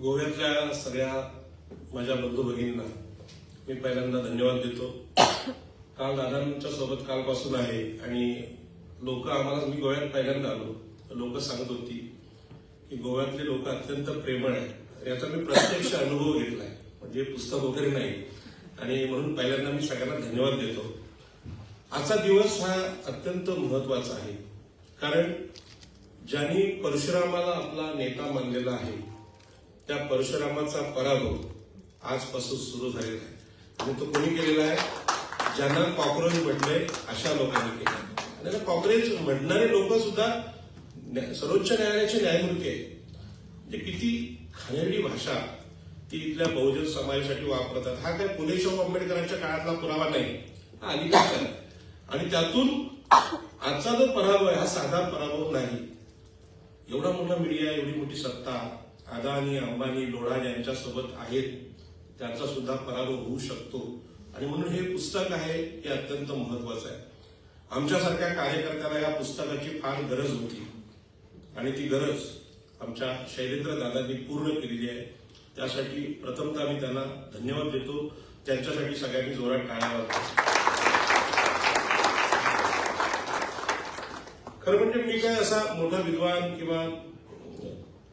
गोव्यातल्या सगळ्या माझ्या बंधू भगिनींना मी पहिल्यांदा धन्यवाद देतो. काल दादांच्या सोबत कालपासून आहे आणि लोक आम्हाला, मी गोव्यात पहिल्यांदा आलो, लोक सांगत होती की गोव्यातले लोक अत्यंत प्रेमळ आहेत. याचा मी प्रत्यक्ष अनुभव घेतलाय, म्हणजे पुस्तक वगैरे नाही. आणि म्हणून पहिल्यांदा मी सगळ्यांना धन्यवाद देतो. आजचा दिवस हा अत्यंत महत्वाचा आहे, कारण ज्यांनी परशुरामाला आपला नेता मानलेला आहे त्या परशुरामाचा पराभव आजपासून सुरू झालेला आहे. आणि तो कोणी केलेला आहे? ज्यांना कॉक्रोच म्हटलंय अशा लोकांनी केला. आणि कॉक्रोच म्हणणारे लोक सुद्धा सर्वोच्च न्यायालयाचे न्यायमूर्ती आहेत. म्हणजे किती घाणेरडी भाषा ती इथल्या बहुजन समाजासाठी वापरतात. हा काय फुले शाहू आंबेडकरांच्या काळातला पुरावा नाही, हा अलीकडचा आहे. आणि त्यातून आजचा जो पराभव आहे हा साधा पराभव नाही. एवढा मोठा मीडिया, एवढी मोठी सत्ता, अदानी, अंबानी, लोढा यांच्यासोबत आहेत, त्यांचा सुद्धा पराभव होऊ शकतो. आणि म्हणून हे पुस्तक आहे हे अत्यंत महत्वाचं आहे. आमच्यासारख्या कार्यकर्त्याला या पुस्तकाची फार गरज होती आणि ती गरज आमच्या शैलेंद्र दादांनी पूर्ण केलेली आहे. त्यासाठी प्रथमतः मी त्यांना धन्यवाद देतो. त्यांच्यासाठी सगळ्यांनी जोरात टाळ्या वाजवा. खरं म्हणजे मी काय असा मोठा विद्वान किंवा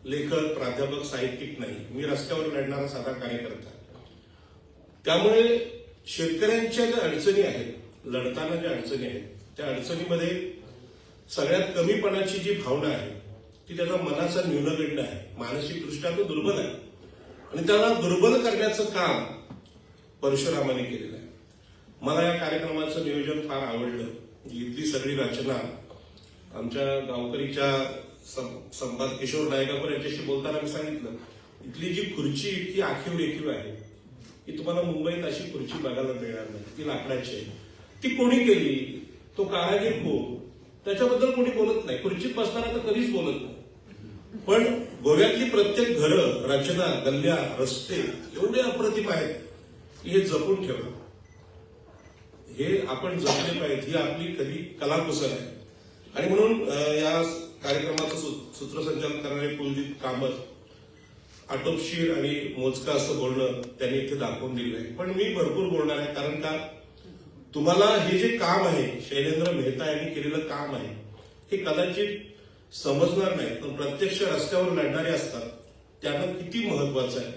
लेखक, प्राध्यापक, साहित्यिक नाही. मी रस्त्यावर लढणारा साधा कार्यकर्ता. त्यामुळे शेतकऱ्यांच्या ज्या अडचणी आहेत, लढताना ज्या अडचणी आहेत, त्या अडचणीमध्ये सगळ्यात कमीपणाची जी भावना आहे ती त्याचा मनाचा न्यूनगंड आहे. मानसिकदृष्ट्या तो दुर्बल आहे आणि त्याला दुर्बल करण्याचं काम परशुरामाने केलेलं आहे. मला या कार्यक्रमाचं नियोजन फार आवडलं. इथली सगळी रचना आमच्या गावकरीच्या संवाद किशोर नायकापूर यांच्याशी बोलताना मी सांगितलं, इथली जी खुर्ची इतकी आखीव रेखीव आहे की तुम्हाला मुंबईत अशी खुर्ची बघायला मिळणार नाही. ती लाकडाची आहे. ती कोणी केली, तो कारागीर कोण, त्याच्याबद्दल कोणी बोलत नाही. खुर्चीत बसताना तर कधीच बोलत नाही. पण गोव्यातली प्रत्येक घरं, रचना, गल्ल्या, रस्ते एवढे अप्रतिम आहेत की हे जपून ठेवा. हे आपण जपले पाहिजे. ही आपली खरी कलाकुसर आहे. आणि म्हणून या कार्यक्रमाचं सूत्रसंचालन करणारे कुलदीप कामत आटोपशीर आणि मोजका असं बोलणं त्यांनी इथे दाखवून दिलं आहे. पण मी भरपूर बोलणार आहे, कारण का तुम्हाला हे जे काम आहे, शैलेंद्र मेहता यांनी केलेलं काम आहे, हे कदाचित समजणार नाही. पण प्रत्यक्ष रस्त्यावर लढणारे असतात त्यांना किती महत्वाचं आहे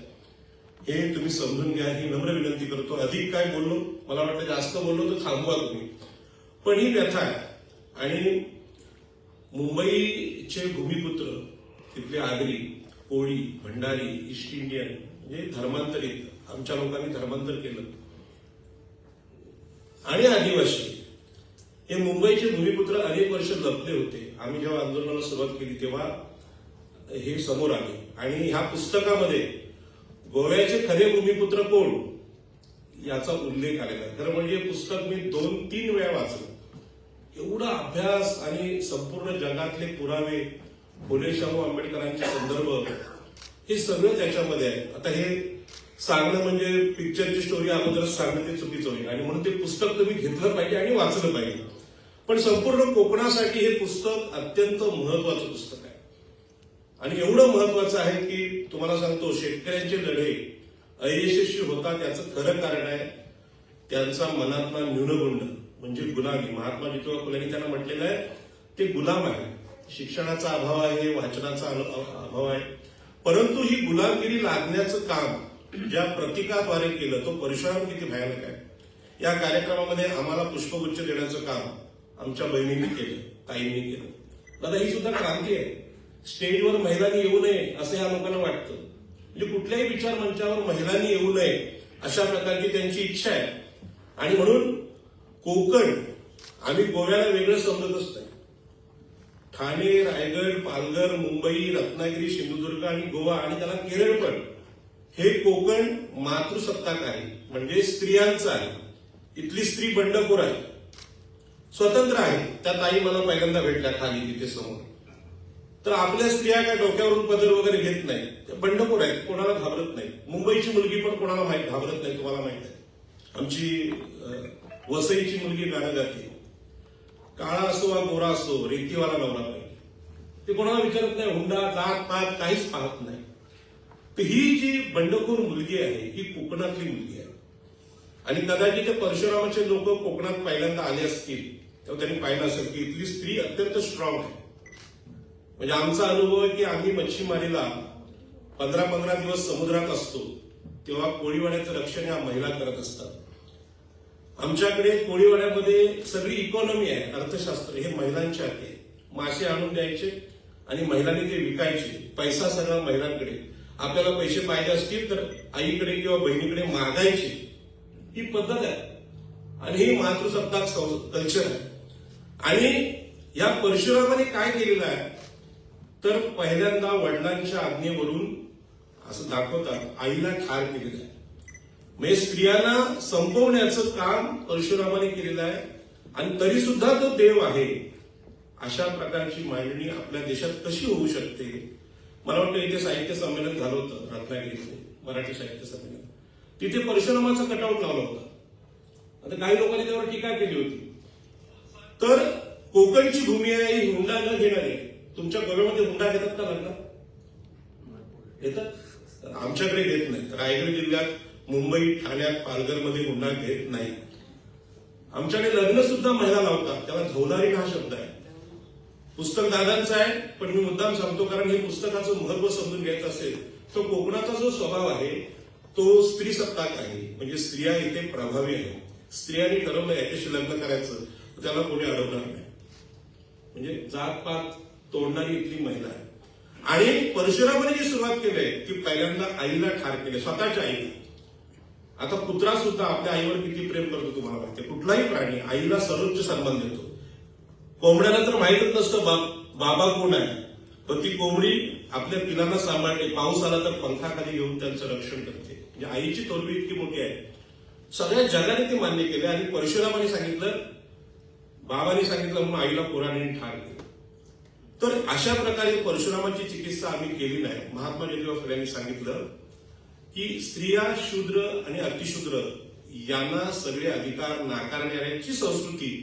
हे तुम्ही समजून घ्या, ही नम्र विनंती करतो. अधिक काय बोललो, मला वाटतं जास्त बोललो तर थांबवा तुम्ही. पण ही व्यथा आहे. आणि मुंबईचे भूमिपुत्र, तिथले आगरी, कोळी, भंडारी, ईस्ट इंडियन, म्हणजे धर्मांतरित, आमच्या लोकांनी धर्मांतर केलं, आणि आदिवासी, हे मुंबईचे भूमिपुत्र अनेक वर्ष लपले होते. आम्ही जेव्हा आंदोलनाला सुरुवात केली तेव्हा हे समोर आले. आणि ह्या पुस्तकामध्ये गोव्याचे खरे भूमिपुत्र कोण याचा उल्लेख आलेला आहे. खरं म्हणजे हे पुस्तक मी 2-3 वेळा वाचलं. एवढा अभ्यास आणि संपूर्ण जगातले पुरावे, फुले शाहू आंबेडकरांचे संदर्भ, हे सगळं त्याच्यामध्ये आहे. आता हे सांगणं म्हणजे पिक्चरची स्टोरी अगोदरच सांगणं ते चुकीचं होईल. आणि म्हणून ते पुस्तक तुम्ही घेतलं पाहिजे आणि वाचलं पाहिजे. पण संपूर्ण कोकणासाठी हे पुस्तक अत्यंत महत्वाचं पुस्तक आहे. आणि एवढं महत्वाचं आहे की तुम्हाला सांगतो, शेतकऱ्यांचे लढे अयशस्वी होतात याचं खरं कारण आहे त्यांचा मनातला न्यूनगंड, म्हणजे गुलामी. महात्मा ज्योतिबा फुलेंनी त्यांना म्हटलेलं आहे ते गुलाम आहे. शिक्षणाचा अभाव आहे, वाचनाचा अभाव आहे. परंतु ही गुलामगिरी लागण्याचं काम ज्या प्रतीकाद्वारे केलं, तो परशुराम किती भयानक आहे. या कार्यक्रमामध्ये आम्हाला पुष्पगुच्छ देण्याचं काम आमच्या बहिणींनी केलं, ताईंनी केलं. दादा, ही सुद्धा क्रांती आहे. स्टेजवर महिलांनी येऊ नये असं या लोकांना वाटतं. म्हणजे कुठल्याही विचार मंचावर महिलांनी येऊ नये अशा प्रकारची त्यांची इच्छा आहे. आणि म्हणून कोकण, आम्ही गोव्याला वेगळं समजतच नाही. ठाणे, रायगड, पालघर, मुंबई, रत्नागिरी, सिंधुदुर्ग आणि गोवा आणि त्याला केरळ पण, हे कोकण मातृसत्ताक आहे, म्हणजे स्त्रियांचं आहे. इथली स्त्री बंडखोर आहे, स्वतंत्र आहे. त्या ताई मला पहिल्यांदा भेटल्या खाली तिथे समोर. तर आपल्या स्त्रिया काय डोक्यावरून पदर वगैरे घेत नाही, त्या बंडखोर आहेत, कोणाला घाबरत नाही. मुंबईची मुलगी पण कोणाला घाबरत नाही, तुम्हाला माहित आहे. आमची वसईची मुलगी गाणं गाते, काळा असो वा गोरा असो, रेतीवाला नवरा पाहिजे. ते कोणाला विचारत नाही, हुंडा, जात पात काहीच पाहत नाही. तर ही जी बंडखोर मुलगी आहे ही कोकणातली मुलगी आहे आणि कदाचित ते परशुरामाचे लोक कोकणात पहिल्यांदा आले असतील तेव्हा त्यांनी पाहिलं असेल की इथली स्त्री अत्यंत स्ट्रॉंग आहे. म्हणजे आमचा अनुभव आहे की आम्ही मच्छीमारीला 15-15 दिवस समुद्रात असतो तेव्हा कोळीवाड्याचं रक्षण ह्या महिला करत असतात. आमच्याकडे कोळीवाड्यामध्ये सगळी इकॉनॉमी आहे, अर्थशास्त्र हे महिलांच्या हाती आहे. मासे आणून द्यायचे आणि महिलांनी ते विकायचे, पैसा सगळा महिलांकडे. आपल्याला पैसे पाहिजे असतील तर आईकडे किंवा बहिणीकडे मागायचे, ही पद्धत आहे आणि ही मातृसत्ताक कल्चर आहे. आणि या परशुरामाने काय केलेलं आहे तर पहिल्यांदा वडिलांच्या आज्ञेवरून असं दाखवतात आईला ठार केलेलं आहे. म्हणजे स्त्रियांना संपवण्याचं काम परशुरामाने केलेलं आहे आणि तरी सुद्धा तो देव आहे अशा प्रकारची मांडणी आपल्या देशात कशी होऊ शकते. मला वाटतं इथे साहित्य संमेलन झालं होतं रत्नागिरीमध्ये, मराठी साहित्य संमेलन. तिथे परशुरामाचा कटआउट लावला होता. आता काही लोकांनी त्यावर टीका केली होती. तर कोकणची भूमी आहे ही हुंडा न घेणारी आहे. तुमच्या गोव्यामध्ये हुंडा घेतात का लग्न? घेतात? आमच्याकडे घेत नाही. रायगड जिल्ह्यात, मुंबई, ठाण्यात, पालघरमध्ये हुंडा घेत नाही. आमच्याकडे लग्न सुद्धा महिला लावतात, त्याला धौलारीण हा शब्द आहे. पुस्तक दादांचं आहे पण मी मुद्दाम सांगतो कारण हे पुस्तकाचं महत्व समजून घ्यायचं असेल तर कोकणाचा जो स्वभाव आहे तो स्त्री सत्ताक आहे. म्हणजे स्त्रिया इथे प्रभावी आहे. स्त्रियांनी ठरवलं याच्याशी लग्न करायचं त्याला कोणी अडवणार नाही. म्हणजे जातपात तोडणारी इथली महिला आहे. आणि परशुरामाने जी सुरुवात केली ती पहिल्यांदा आईला ठार केले, स्वतःच्या आईला. आता कुत्रा सुद्धा आपल्या आईवर किती प्रेम करतो तुम्हाला माहिती. कुठलाही प्राणी आईला सर्वोच्च सन्मान देतो. कोंबड्याला तर माहीतच नसतं बाबा कोण आहे, पण ती कोंबडी आपल्या पिलांना सांभाळते. पाऊस आला तर पंखाखाली घेऊन त्यांचं रक्षण करते. म्हणजे आईची तोडवी इतकी मोठी आहे. सगळ्या जगाने ते मान्य केले आणि परशुरामाने सांगितलं, बाबांनी सांगितलं म्हणून आईला पुराणे ठार केलं. तर अशा प्रकारे परशुरामाची चिकित्सा आम्ही केली नाही. महात्मा ज्योतिबा फुले यांनी सांगितलं की स्त्रिया, शूद्र आणि अतिशूद्र यांना सगळे अधिकार नाकारणाऱ्यांची संस्कृती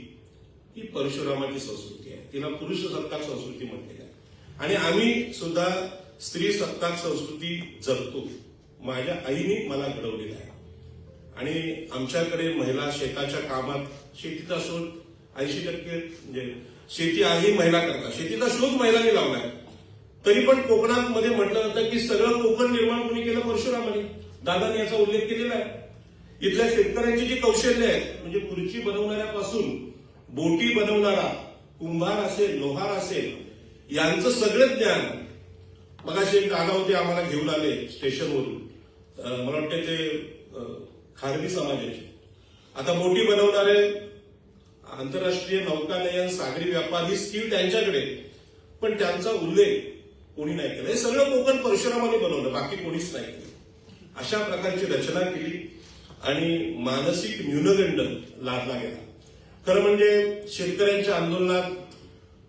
ही परशुरामाची संस्कृती आहे. तिला पुरुष सत्ताक संस्कृती म्हटलेली आहे. आणि आम्ही सुद्धा स्त्री सत्ताक संस्कृती जगतो. माझ्या आईने मला घडवलेलं आहे. आणि आमच्याकडे महिला शेताच्या कामात, शेतीचा शोध 80% म्हणजे शेती आजही महिला करतात. शेतीचा शोध महिलांनी लावलाय. तरी पण कोकणामध्ये म्हटलं जातं की सगळं कोकण निर्माण कोणी केलं? परशुरामाने. दादांनी याचा उल्लेख केलेला आहे. इथल्या शेतकऱ्यांची जी कौशल्य आहेत म्हणजे खुर्ची बनवणाऱ्यापासून बोटी बनवणारा कुंभार असेल, लोहार असेल, यांचं सगळं ज्ञान. मगाशी एक दादा होते आम्हाला घेऊन आले स्टेशनवरून, मला वाटतं ते खारवी समाजाचे. आता बोटी बनवणारे, आंतरराष्ट्रीय नौकानयन, सागरी व्यापार ही स्किल त्यांच्याकडे, पण त्यांचा उल्लेख कोणी नाही केला. हे सगळं कोकण परशुरामाने बनवलं, बाकी कोणीच नाही केलं. अशा प्रकारची रचना केली आणि मानसिक न्यूनगंड लादला गेला. खरं म्हणजे शेतकऱ्यांच्या आंदोलनात,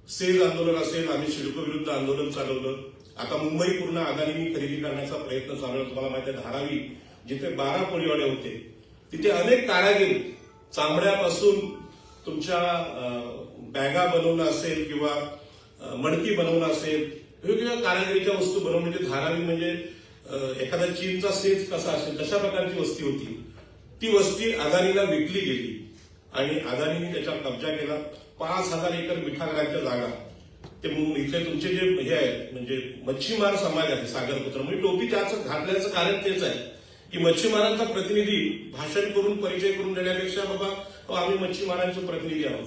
सेज आंदोलन असेल, आम्ही सिडको विरुद्ध आंदोलन चालवलं. आता मुंबई पूर्ण अदानींनी खरेदी करण्याचा प्रयत्न चालू आहे. तुम्हाला माहिती आहे धारावी जिथे 12 कोळीवाडे होते तिथे अनेक कारागीर चांबड्यापासून तुमच्या बॅगा बनवणं असेल किंवा मडकी बनवणं असेल, वेगवेगळ्या कारागिरीच्या वस्तू बनवण्याची धारावी म्हणजे एखादा चीनचा सेज कसा असेल तशा प्रकारची वस्ती होती. ती वस्ती अदानीला विकली गेली आणि अदानीने त्याच्यावर कब्जा केला. 5,000 एकर मिठागरांच्या जागा. ते इथले तुमचे जे हे आहेत म्हणजे मच्छीमार समाज आहे, सागरपुत्र म्हणजे टोपी त्याचं घातल्याचं कारण तेच आहे की मच्छीमारांचा प्रतिनिधी भाषण करून परिचय करून देण्यापेक्षा बाबा आम्ही मच्छीमारांचे प्रतिनिधी आहोत.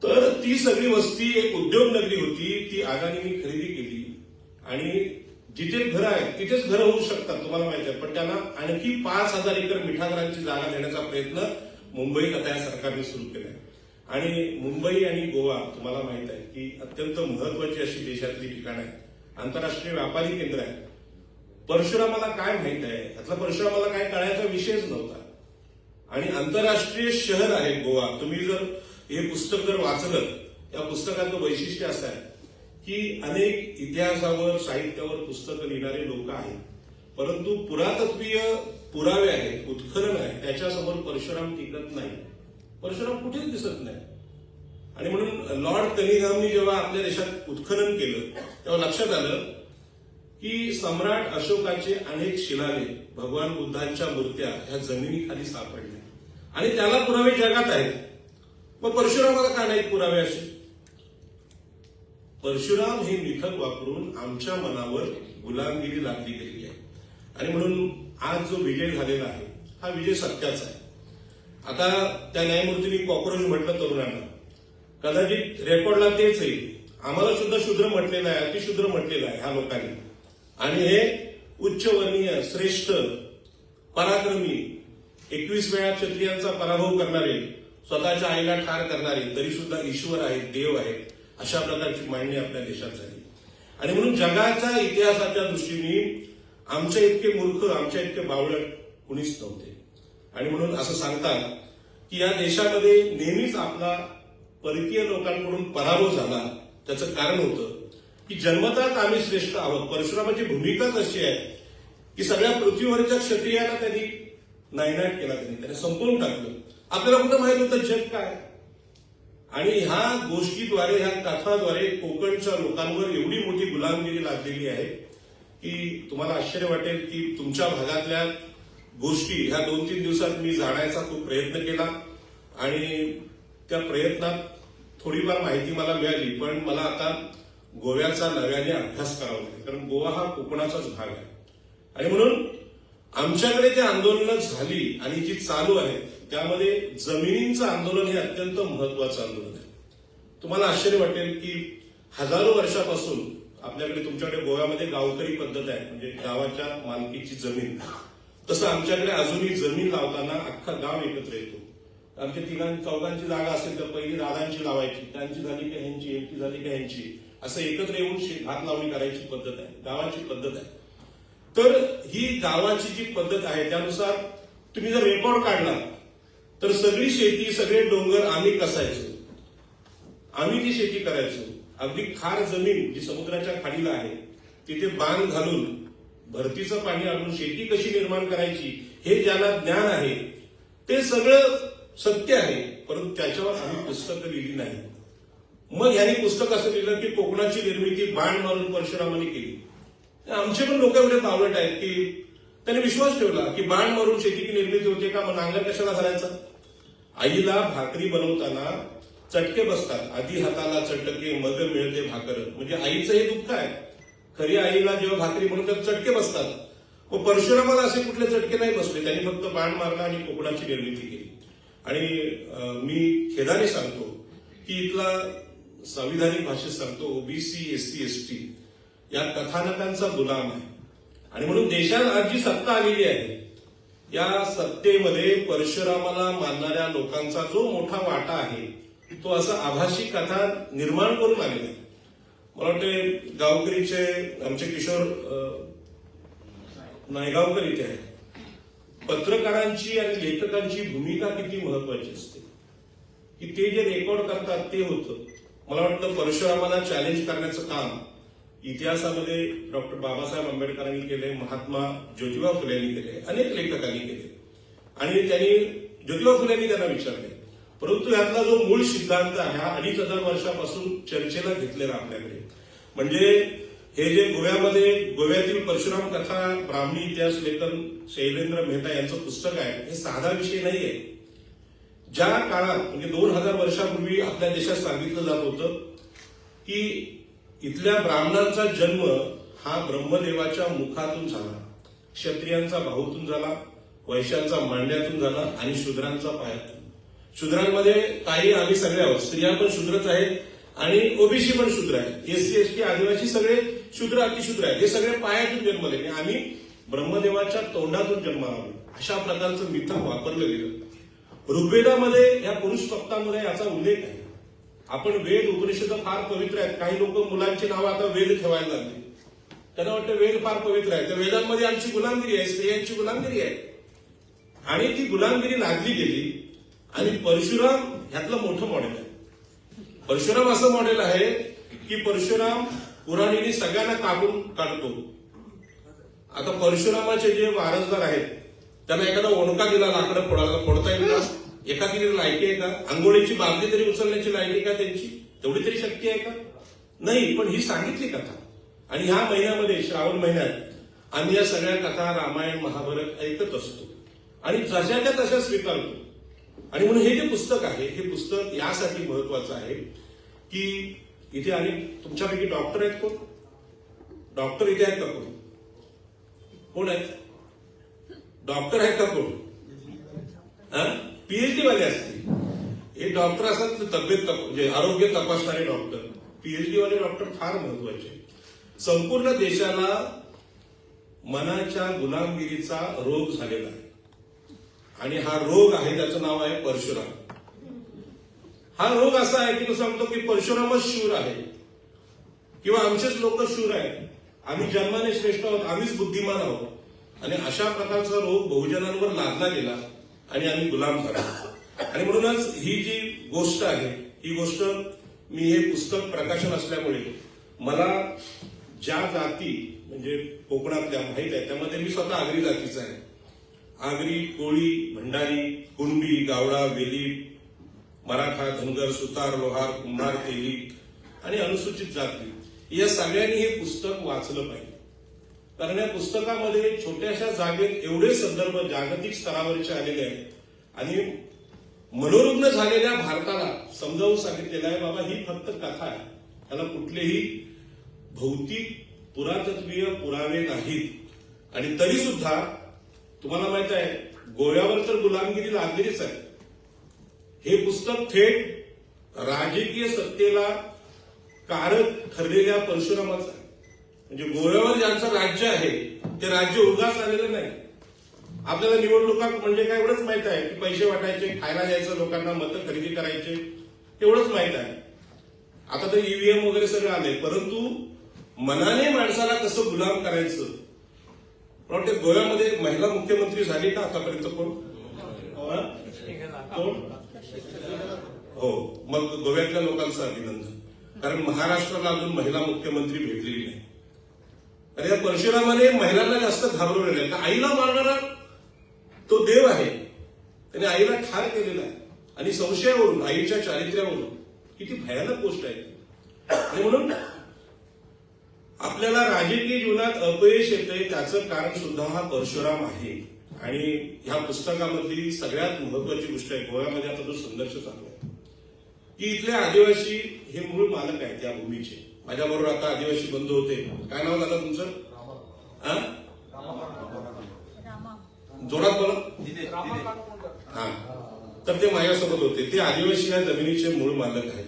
तर ती सगळी वस्ती एक उद्योग नगरी होती, ती अदानींनी खरेदी केली आणि जिथे घरं आहेत तिथेच घरं होऊ शकतात तुम्हाला माहिती आहे, पण त्यांना आणखी 5,000 एकर मिठागरांची जागा देण्याचा प्रयत्न मुंबईत आता या सरकारने सुरू केला आहे. आणि मुंबई आणि गोवा तुम्हाला माहित आहे की अत्यंत महत्वाची अशी देशातली ठिकाणं आहेत, आंतरराष्ट्रीय व्यापारी केंद्र आहे. परशुरामाला काय माहित आहे, यातला परशुरामाला काय कळायचा विषयच नव्हता. आणि आंतरराष्ट्रीय शहर आहे गोवा. तुम्ही जर हे पुस्तक जर वाचलं, त्या पुस्तकाचं वैशिष्ट्य असं आहे की अनेक इतिहासावर, साहित्यावर पुस्तकं लिहिणारे लोक आहेत, परंतु पुरातत्वीय पुरावे आहेत, उत्खनन आहे, त्याच्यासमोर परशुराम टिकत नाही. परशुराम कुठेच दिसत नाही. आणि म्हणून लॉर्ड कनिंघमनी जेव्हा आपल्या देशात उत्खनन केलं तेव्हा लक्षात आलं की सम्राट अशोकाचे अनेक शिलालेख, भगवान बुद्धांच्या मूर्त्या ह्या जमिनीखाली सापडल्या आणि त्याला पुरावे जगात आहेत. मग परशुरामाला का नाहीत पुरावे असे? परशुराम हे मिथक वापरून आमच्या मनावर गुलामगिरी लादली गेली आहे आणि म्हणून आज जो विजय झालेला आहे हा विजय सत्याचा आहे. आता त्या न्यायमूर्तींनी कॉक्रोच म्हटलं तरुणांना, कदाचित रेकॉर्डला तेच येईल. आम्हाला सुद्धा शूद्र म्हटलेलं आहे, अतिशूद्र म्हटलेलं आहे ह्या लोकांनी. आणि हे उच्चवर्णीय, श्रेष्ठ, पराक्रमी, 21 वेळा क्षत्रियांचा पराभव करणारे, स्वतःच्या आईला ठार करणारे, तरी सुद्धा ईश्वर आहेत, देव आहेत, अशा प्रकारची मांडणी आपल्या देशात झाली. आणि म्हणून जगाच्या इतिहासाच्या दृष्टीने आमच्या इतके मूर्ख, आमच्या इतके बावळट कुणीच नव्हते. आणि म्हणून असं सांगतात की या देशामध्ये नेहमीच आपला परकीय लोकांकडून पराभव झाला. त्याचं कारण होतं की जन्मताच आम्ही श्रेष्ठ आहोत. परशुरामाची भूमिकाच अशी आहे की सगळ्या पृथ्वीवरच्या क्षत्रियांना त्यांनी नायनाट केला, त्यांनी संपवून टाकलं. आपल्याला कुठं माहित होतं जग काय? आणि ह्या गोष्टीद्वारे, ह्या कथाद्वारे कोकणच्या लोकांवर एवढी मोठी गुलामगिरी लादलेली आहे की तुम्हाला आश्चर्य वाटेल की तुमच्या भागातल्या गोष्टी ह्या 2-3 दिवसात मी जाण्याचा खूप प्रयत्न केला आणि त्या प्रयत्नात थोडीफार माहिती मला मिळाली. पण मला आता गोव्याचा नव्याने अभ्यास करावा लागेल, कारण गोवा हा कोकणाचाच भाग आहे. आणि म्हणून आमच्याकडे जे आंदोलनं झाली आणि जी चालू आहेत त्यामध्ये जमिनींचं आंदोलन हे अत्यंत महत्वाचं आंदोलन आहे. तुम्हाला आश्चर्य वाटेल की हजारो वर्षापासून आपल्याकडे, तुमच्याकडे गोव्यामध्ये गावकरी पद्धत आहे, म्हणजे गावाच्या मालकीची जमीन, तसं आमच्याकडे अजूनही जमीन लावताना अख्खा गाव एकत्र येतो. आमच्या 3-4 जागा असेल तर पहिली दादांची लावायची, त्यांची झाली का ह्यांची, यांची झाली का ह्यांची, असं एकत्र येऊन भात लावणी करायची पद्धत आहे, गावाची पद्धत आहे. तर ही गावाची जी पद्धत आहे त्यानुसार तुम्ही जर रेकॉर्ड काढला तर सगळी शेती, सगळे डोंगर आम्ही कसायचो, आम्ही ती शेती करायचो. अगदी खार जमीन जी समुद्राच्या खाडीला आहे तिथे बांध घालून भरतीचं पाणी आणून शेती कशी निर्माण करायची हे ज्याला ज्ञान आहे ते सगळं सत्य आहे. परंतु त्याच्यावर आम्ही पुस्तकं लिहिली नाही. मग ह्याने पुस्तक असं लिहिलं की कोकणाची निर्मिती बाण मारून परशुरामाने केली. आमचे पण लोक एवढे बावळट आहेत की त्याने विश्वास ठेवला की बाण मारून शेतीची निर्मिती होते का, मग नांगर कशाला घालायचा? आईला भाकरी बनवताना चटके बसतात, आधी हाताला चटके मग मिळते भाकर, म्हणजे आईचं हे दुःख आहे. खरी आईला जेव्हा भाकरी बनवतात चटके बसतात. व परशुरामाला असे कुठले चटके नाही बसले, त्यांनी फक्त बाण मारला आणि कोकणाची निर्मिती केली. आणि मी खेदाने सांगतो की इथला संविधानिक भाषेत सांगतो ओबीसी, एससी, एसटी या कथानकांचा गुलाम आहे. आणि म्हणून देशात आज जी सत्ता आलेली आहे या सत्तेमध्ये परशुरामाला मानणाऱ्या लोकांचा जो मोठा वाटा आहे तो असा आभासी कथा निर्माण करून आलेला आहे. मला वाटते गावकरीचे आमचे किशोर नायगावकर इथे आहे. पत्रकारांची आणि लेखकांची भूमिका किती महत्वाची असते की ते जे रेकॉर्ड करतात ते होतं. मला वाटतं परशुरामाला चॅलेंज करण्याचं काम इतिहासामध्ये डॉक्टर बाबासाहेब आंबेडकरांनी केले, महात्मा ज्योतिबा फुलेंनी केले, अनेक लेखकांनी केले. आणि त्यांनी ज्योतिबा फुलेंनी त्यांना विचारले. परंतु यातला जो मूळ सिद्धांत हा 2500 वर्षापासून चर्चेला घेतलेला आपल्याकडे, म्हणजे हे जे गोव्यातील परशुराम कथा ब्राह्मणी इतिहास लेखन शैलेंद्र मेहता यांचं पुस्तक आहे, हे साधा विषय नाहीये. ज्या काळात म्हणजे 2000 वर्षापूर्वी आपल्या देशात सांगितलं जात होतं की इथल्या ब्राह्मणांचा जन्म हा ब्रह्मदेवाच्या मुखातून झाला, क्षत्रियांचा बाहूतून झाला, वैश्यांचा मांड्यातून झाला आणि शूद्रांचा पायातून. शूद्रांमध्ये काही आम्ही सगळे आहोत, स्त्रिया पण शूद्रच आहेत आणि ओबीसी पण शूद्र आहेत, एससी, एसटी, आदिवासी सगळे शूद्र, अतिशूद्र आहेत. हे सगळे पायातून जन्मले, आम्ही ब्रह्मदेवाच्या तोंडातून जन्माला आलो, अशा प्रकारचं मिथक वापरलं गेलं. ऋग्वेदामध्ये या पुरुष सप्तामध्ये याचा उल्लेख आहे. आपण वेद, उपनिषद फार पवित्र आहेत. काही लोक मुलांची नावं आता वेद ठेवायला लागली, त्यांना वाटतं वेद फार पवित्र आहे, तर वेदांमध्ये आमची गुलामगिरी आहे, स्त्रियांची गुलामगिरी आहे. आणि ती गुलामगिरी लादली गेली. आणि परशुराम ह्यातलं मोठं मॉडेल आहे. परशुराम असं मॉडेल आहे की परशुराम पुराणीने सगळ्यांना काढून काढतो. आता परशुरामाचे जे वारसदार आहेत त्यांना एखादा ओणका दिला लाकडं फोडता येईल का? एखादी लायकी आहे का? आंघोळीची बादली तरी उचलण्याची लायकी का त्यांची? तेवढी तरी शक्ती आहे का? नाही. पण ही सांगितली कथा आणि ह्या महिन्यामध्ये श्रावण महिन्यात आम्ही या सगळ्या कथा रामायण महाभारत ऐकत असतो आणि जशाच्या तशा स्वीकारतो. आणि म्हणून हे जे पुस्तक आहे हे पुस्तक यासाठी महत्वाचं आहे की इथे आणि तुमच्यापैकी डॉक्टर आहेत कोण? डॉक्टर इथे आहेत का कोण? कोण आहेत? डॉक्टर आहेत का कोण? पीएचडी वाले असतील. हे डॉक्टर असतात तब्येत म्हणजे आरोग्य तपासणारे डॉक्टर. पीएचडी वाले डॉक्टर फार महत्वाचे. संपूर्ण देशाला मनाच्या गुलामगिरीचा रोग झालेला आहे आणि हा रोग आहे त्याचं नाव आहे परशुराम. हा रोग असा आहे की तो सांगतो की परशुरामच शूर आहे किंवा आमचेच लोक शूर आहेत, आम्ही जन्माने श्रेष्ठ आहोत, आम्हीच बुद्धिमान आहोत. आणि अशा प्रकारचा रोग बहुजनांवर लादला गेला आणि आम्ही गुलाम झालो. आणि म्हणूनच ही जी गोष्ट आहे ही गोष्ट मी हे पुस्तक प्रकाशन असल्यामुळे मला ज्या जाती म्हणजे कोकणातल्या माहीत आहे त्यामध्ये मी स्वतः आगरी जातीचा आहे. आगरी, कोळी, भंडारी, कुणबी, गावडा, वेली, मराठा, धनगर, सुतार, लोहार, कुंभार, तेली आणि अनुसूचित जाती या सगळ्यांनी हे पुस्तक वाचलं पाहिजे. कारण या पुस्तकामध्ये छोट्याशा जागेत एवढे संदर्भ जागतिक स्तरावरचे आलेले आहेत आणि मनोरुग्ण झालेल्या भारताला समजावून सांगितलेलं आहे बाबा ही फक्त कथा आहे, त्याला कुठलेही भौतिक पुरातत्वीय पुरावे नाहीत. आणि तरी सुद्धा तुम्हाला माहित आहे गोव्यावर तर गुलामगिरी लादलेलीच आहे. हे पुस्तक थेट राजकीय सत्तेला कारक ठरलेल्या परशुरामाचं आहे. म्हणजे गोव्यावर ज्यांचं राज्य आहे ते राज्य उगाच आलेलं नाही. आपल्याला निवडणुका म्हणजे काय एवढंच माहित आहे की पैसे वाटायचे, खायला द्यायचं, लोकांना मतं खरेदी करायचे, एवढंच माहित आहे. आता तर ईव्हीएम वगैरे सगळं आलंय, परंतु मनाने माणसाला कसं गुलाम करायचं. पण ते गोव्यामध्ये महिला मुख्यमंत्री झाली का आतापर्यंत कोण? हो, मग गोव्यातल्या लोकांचं अभिनंदन. कारण महाराष्ट्राला अजून महिला मुख्यमंत्री भेटलेली नाही. अरे या परशुरामाने महिलांना जास्त घाबरवलेलं आहे. आईला मारणारा तो देव आहे, त्याने आईला ठार केलेला आहे आणि संशयावरून आईच्या चारित्र्यावरून. किती भयानक गोष्ट आहे. आणि म्हणून आपल्याला राजकीय जीवनात अपयश येतंय त्याचं कारण सुद्धा हा परशुराम आहे. आणि ह्या पुस्तकामधली सगळ्यात महत्वाची गोष्ट आहे गोव्यामध्ये आता जो संघर्ष चालू आहे की इथले आदिवासी हे मूळ मालक आहेत या भूमीचे. माझ्याबरोबर आता आदिवासी बंधू होते. काय नाव दादा तुमचं? जोरात बोला. हा, तर ते माझ्यासोबत होते. ते आदिवासी या जमिनीचे मूळ मालक आहेत.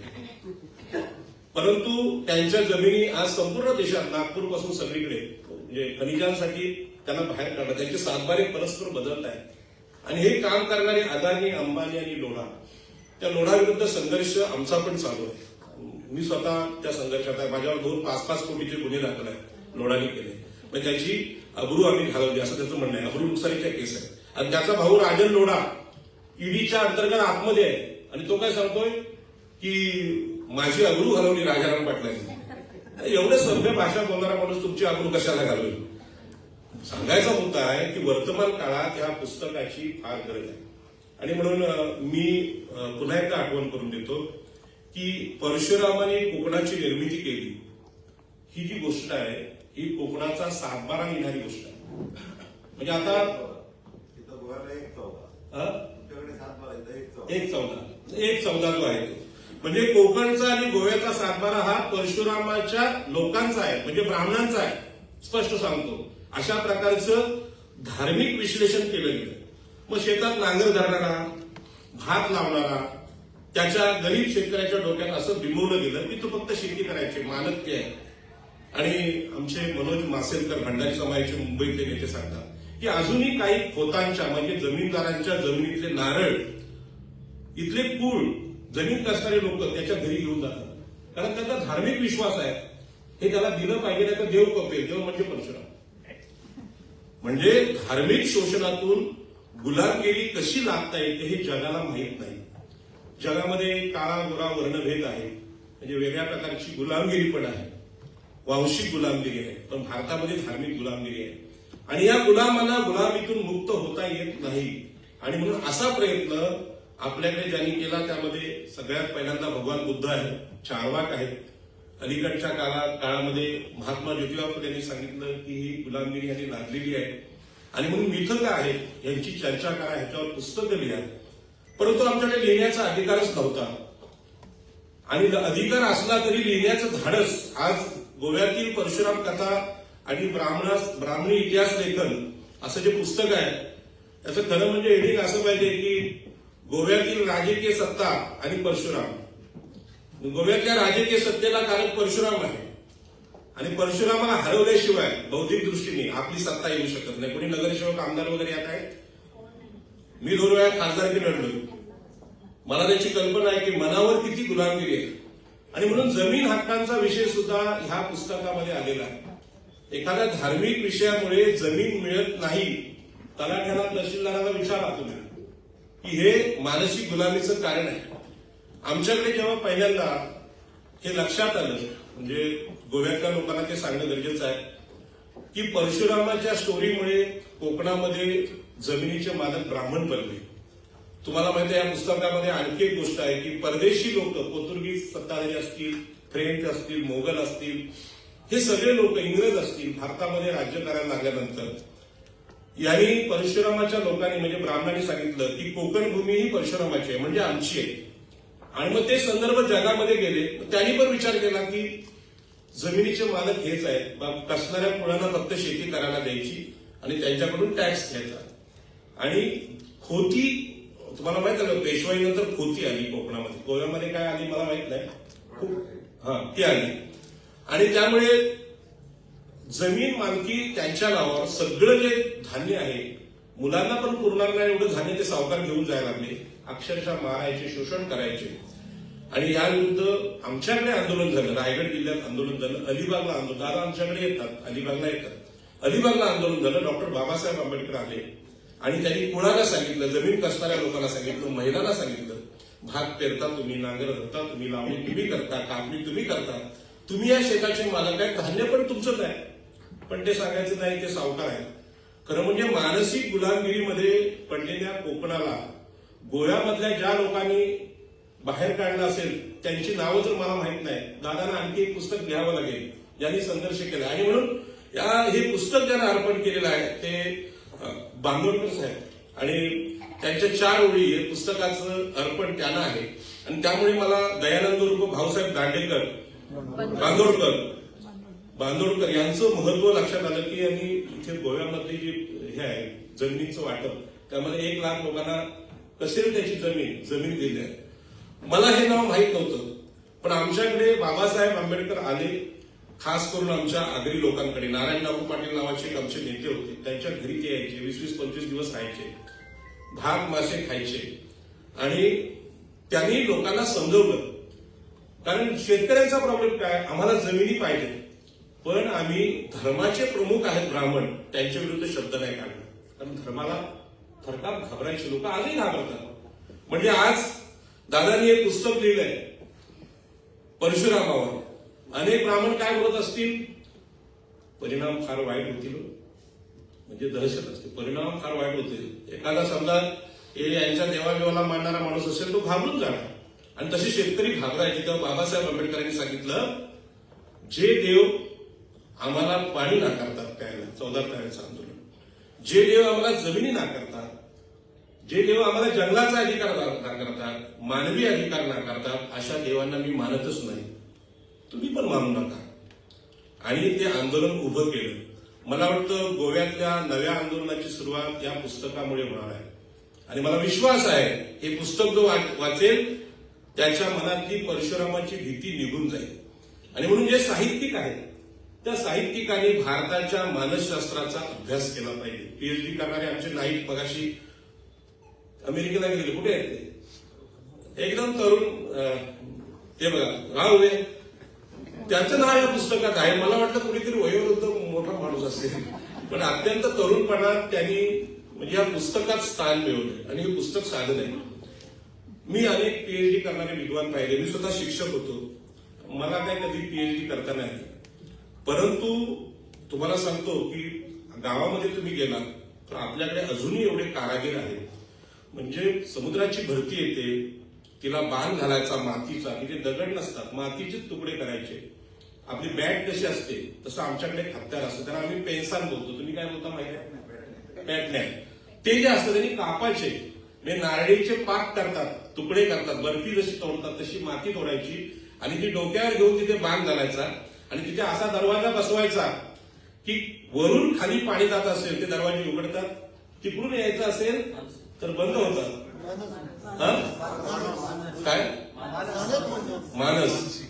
परंतु त्यांच्या जमिनी आज संपूर्ण देशात नागपूरपासून सगळीकडे म्हणजे खनिजांसाठी त्यांना बाहेर काढतात. त्यांचे सातबारे परस्पर बदलत आहेत आणि हे काम करणारे अदानी, अंबानी आणि लोढा, त्या लोढाविरुद्ध संघर्ष आमचा पण चालू आहे. मी स्वतः त्या संघर्षात आहे. माझ्यावर 2-5 कोटीचे गुन्हे दाखल आहेत लोढांनी केले. पण त्याची अब्रू आम्ही घालवली असं त्याचं म्हणणं आहे. अब्रू नुकसानीच्या केस आहे. आणि त्याचा भाऊ राजन लोढा ईडीच्या अंतर्गत आतमध्ये आहे आणि तो काय सांगतोय की माझी अब्रू घालवली राजाराम पाटलांनी. एवढे सभ्य भाषा बोलणारा माणूस तुमची अब्रू कशाला घालवेल? सांगायचा मुद्दा आहे की वर्तमान काळात ह्या पुस्तकाची फार गरज आहे. आणि म्हणून मी पुन्हा एकदा आठवण करून देतो की परशुरामाने कोकणाची निर्मिती केली ही जी गोष्ट आहे ही कोकणाचा सातबारा लिहिणारी गोष्ट आहे. म्हणजे आता 1/14 जो आहे म्हणजे कोकणचा आणि गोव्याचा सातबारा हा परशुरामाच्या लोकांचा आहे, म्हणजे ब्राह्मणांचा आहे. स्पष्ट सांगतो अशा प्रकारचं धार्मिक विश्लेषण केलं गेलं. मग शेतात नांगर धरणारा, भात लावणारा, त्याच्या गरीब शेतकऱ्याच्या डोक्यात असं बिंबवलं गेलं की तो फक्त शेती करायचे मालक ते आहे. आणि आमचे मनोज मासेलकर भंडारी समाजाचे मुंबईतले नेते सांगतात की अजूनही काही खोतांच्या म्हणजे जमीनदारांच्या जमिनीतले नारळ इथले कुळ जमीन कसणारे लोक त्याच्या घरी घेऊन जातात. कारण त्यांचा धार्मिक विश्वास आहे हे त्याला दिलं पाहिजे, नाही तर देव कपेल. देव म्हणजे परशुराम. म्हणजे धार्मिक शोषणातून गुलामगिरी कशी लादता येते हे जगाला माहीत नाही. जगामध्ये काळा गोरा वर्णभेद आहे, म्हणजे वेगळ्या प्रकारची गुलामगिरी पण आहे, वांशिक गुलामगिरी आहे. पण भारतामध्ये धार्मिक गुलामगिरी आहे आणि या गुलामांना गुलामीतून मुक्त होता येत नाही. आणि म्हणून असा प्रयत्न आपल्याकडे ज्यांनी केला त्यामध्ये सगळ्यात पहिल्यांदा भगवान बुद्ध आहेत, चार्वाक आहेत अलीकडच्या काळामध्ये महात्मा ज्योतिबा फुले यांनी सांगितलं की ही गुलामगिरी यांनी लादलेली आहे आणि म्हणून मिथक आहे यांची चर्चा करा, ह्याच्यावर पुस्तकं लिहा. परंतु आमच्याकडे लिहिण्याचा अधिकारच नव्हता आणि अधिकार असला तरी लिहिण्याचं धाडस. आज गोव्यातील परशुराम कथा आणि ब्राह्मणी इतिहास लेखन असं जे पुस्तक आहे त्याचं खरं म्हणजे हेडिंग असं पाहिजे की गोव्यातील राजकीय सत्ता आणि परशुराम. गोव्यातल्या राजकीय सत्तेला कारक परशुराम आहे आणि परशुरामाला हरवल्याशिवाय बौद्धिक दृष्टीने आपली सत्ता येऊ शकत नाही. कोणी नगरसेवक आमदार वगैरे येत आहेत. मी 2 वेळा खासदारकी लढलोय. मला त्याची कल्पना आहे की मनावर किती गुलामगिरी आहे आणि म्हणून जमीन हक्कांचा विषय सुद्धा ह्या पुस्तकामध्ये आलेला आहे. एखाद्या धार्मिक विषयामुळे जमीन मिळत नाही, तलाठ्याला तहसीलदाराला विचारा तुम्ही की हे मानसिक गुलामीचं कारण आहे. आमच्याकडे जेव्हा पहिल्यांदा हे लक्षात आलं, म्हणजे गोव्यातल्या लोकांना ते सांगणं गरजेचं आहे की परशुरामाच्या स्टोरीमुळे कोकणामध्ये जमिनीचे मालक ब्राह्मण बनले. तुम्हाला माहिती आहे या पुस्तकामध्ये आणखी एक गोष्ट आहे की परदेशी लोक, पोर्तुगीज सत्ताधारी असतील, फ्रेंच असतील, मोगल असतील, हे सगळे लोक, इंग्रज असतील, भारतामध्ये राज्य करायला लागल्यानंतर यांनी परशुरामाच्या लोकांनी म्हणजे ब्राह्मणांनी सांगितलं की कोकण भूमी ही परशुरामाची आहे, म्हणजे आमची आहे. आणि मग ते संदर्भ जगामध्ये गेले. त्यांनी पण विचार केला की जमिनीचे मालक हेच आहेत, कसणाऱ्या मुलांना फक्त शेती करायला द्यायची आणि त्यांच्याकडून टॅक्स घ्यायचा. आणि खोती, तुम्हाला माहित आहे पेशवाईनंतर खोती आली कोकणामध्ये. गोव्यामध्ये काय आली मला माहित नाही, ती आली. आणि त्यामुळे जमीन मालकी त्यांच्या नावावर, सगळं जे धान्य आहे मुलांना पण पुरणार नाही एवढं धान्य ते सावकार घेऊन जायला लागले. अक्षरशः मारायचे, शोषण करायचे. आणि याविरुद्ध आमच्याकडे आंदोलन झालं, रायगड जिल्ह्यात आंदोलन झालं, अलिबागला आंदोलन. दादा आमच्याकडे येतात, अलिबागला येतात. अलिबागला आंदोलन झालं. डॉक्टर बाबासाहेब आंबेडकर आले आणि त्यांनी कुणाला सांगितलं, जमीन कसणाऱ्या लोकांना सांगितलं, महिलांना सांगितलं, भात पेरता तुम्ही, नांगर धरता तुम्ही, लावणी तुम्ही करता, कापणी तुम्ही करता, तुम्ही या शेताचे मालक आहे, धान्य पण तुमचंच आहे. पण ते सांगायचं नाही, ते सावकार आहे. खरं म्हणजे मानसिक गुलामगिरीमध्ये पडलेल्या कोकणाला गोव्यामधल्या ज्या लोकांनी बाहेर काढलं असेल त्यांची नावं तर मला माहित नाही. दादांना आणखी एक पुस्तक लिहावं लागेल ज्यांनी संघर्ष केला. आणि म्हणून हे पुस्तक ज्यांना अर्पण केलेलं आहे ते बांदोडकर साहेब आणि त्यांच्या 4 ओळी हे पुस्तकाचं अर्पण त्यांना आहे. आणि त्यामुळे मला दयानंद उर्फ भाऊसाहेब दांडेकर बांदोडकर यांचं महत्व लक्षात आलं की यांनी इथे गोव्यामधली जी हे आहे जमिनीचं वाटप, त्यामध्ये 1 लाख लोकांना कसेल त्याची जमीन दिली आहे. मला हे नाव माहीत नव्हतं, पण आमच्याकडे बाबासाहेब आंबेडकर आले, खास करून आमच्या आगरी लोकांकडे. नारायणराव पाटील नावाचे एक आमचे नेते होते, त्यांच्या घरी ते यायचे, 20-25 दिवस राहायचे, भात मासे खायचे. आणि त्यांनी लोकांना समजवलं, कारण शेतकऱ्यांचा प्रॉब्लेम काय, आम्हाला जमिनी पाहिजे, पण आम्ही धर्माचे प्रमुख आहेत ब्राह्मण, त्यांच्या विरुद्ध शब्द नाही काढला. कारण धर्माला थरकाप घाबरायचे लोक आजही घाबरतात. म्हणजे आज दादांनी एक पुस्तक लिहिलंय परशुरामावर. अनेक ब्राह्मण काय बोलत असतील, परिणाम फार वाईट होतील, म्हणजे दहशत असते, परिणाम फार वाईट होतील. एखादा समजा यांच्या देवाबिवाला मानणारा माणूस असेल तो घाबरून जाणार. आणि तसे शेतकरी घाबरायचे. तेव्हा बाबासाहेब आंबेडकरांनी सांगितलं, जे देव आम्हाला पाणी नाकारतात, प्यायला 14 तारखेचं आंदोलन, जे देव आम्हाला जमिनी नाकारतात, जे देव आम्हाला जंगलाचा अधिकार नाकारतात, मानवी अधिकार नाकारतात, अशा देवांना मी मानतच नाही, तुम्ही पण मानू नका. आणि ते आंदोलन उभं केलं. मला वाटतं गोव्यातल्या नव्या आंदोलनाची सुरुवात या पुस्तकामुळे होणार आहे. आणि मला विश्वास आहे हे पुस्तक जो वाचेल त्याच्या मनातली परशुरामाची भीती निघून जाईल. आणि म्हणून जे साहित्यिक आहेत त्या साहित्यिकांनी भारताच्या मानसशास्त्राचा अभ्यास केला पाहिजे. पीएचडी करणारे आमचे नाईक मगाशी अमेरिकेला गेले, कुठे आहेत ते, एकदम तरुण, ते बघा राव आहे, त्याचं नाव या पुस्तकात आहे. मला वाटतं कुणीतरी वयोवृद्ध मोठा माणूस असेल, पण अत्यंत तरुणपणात त्यांनी म्हणजे या पुस्तकात स्थान मिळवलं. आणि हे पुस्तक साधं नाही. मी अनेक पीएचडी करणारे विद्वान पाहिले, मी स्वतः शिक्षक होतो, मला काय कधी पीएचडी करता नाही आली. परंतु तुम्हाला सांगतो की गावामध्ये तुम्ही गेलात तर आपल्याकडे अजूनही एवढे कारागीर आहेत. म्हणजे समुद्राची भरती येते, तिला बांध घालायचा मातीचा, तिथे दगड नसतात, मातीचे तुकडे करायचे, आपली बॅट कशी असते तसं आमच्याकडे एक हत्यार असतं, त्याला आम्ही पेन्सान बोलतो. तुम्ही काय बोलता माहिती आहे? बॅटमॅन. ते जे असतं त्यांनी कापायचे, म्हणजे नारळीचे पाक करतात, तुकडे करतात, बर्फी जशी तोडतात तशी माती तोडायची आणि ती डोक्यावर घेऊन तिथे बांध घालायचा आणि तिथे असा दरवाजा बसवायचा की वरून खाली पाणी जात असेल ते दरवाजे उघडतात, तिकडून यायचं असेल तर बंद होतात. काय मानस?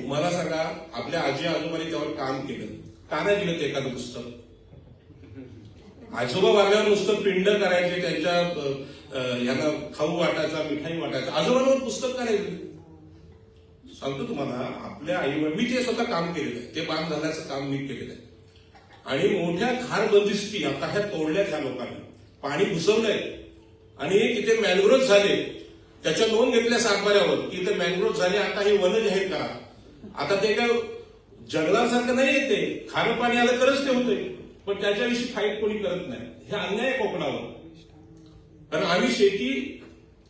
मला सांगा, आपल्या आजी आजोबांनी त्यावर काम केलं का नाही दिलं ते एखादं पुस्तक? आजोबा वारल्यावर नुसतं पिंड करायचे, त्यांच्या यांना खाऊ वाटायचा, मिठाई वाटायचा, आजोबांवर पुस्तक करायचं? सांगतो तुम्हाला, आपल्या आईवर मी ते स्वतः काम केलेलं आहे, ते बांध घालण्याचं काम मी केलेलं आहे. आणि मोठ्या खार बंदिस्ती आता ह्या तोडल्यात ह्या लोकांनी, पाणी घुसवलंय आणि तिथे मॅनग्रोव्ह झाले, त्याच्या नोंद घेतल्या सातबाऱ्यावर की इथे मॅनग्रोव्ह झाले, आता हे वन जाहीर करा. आता ते काय जंगलासारखं नाही येते, खारं पाणी आलं तरच ते होतंय, पण त्याच्याविषयी फाईट कोणी करत नाही. हे अन्याय आहे कोकणावर. कारण आम्ही शेती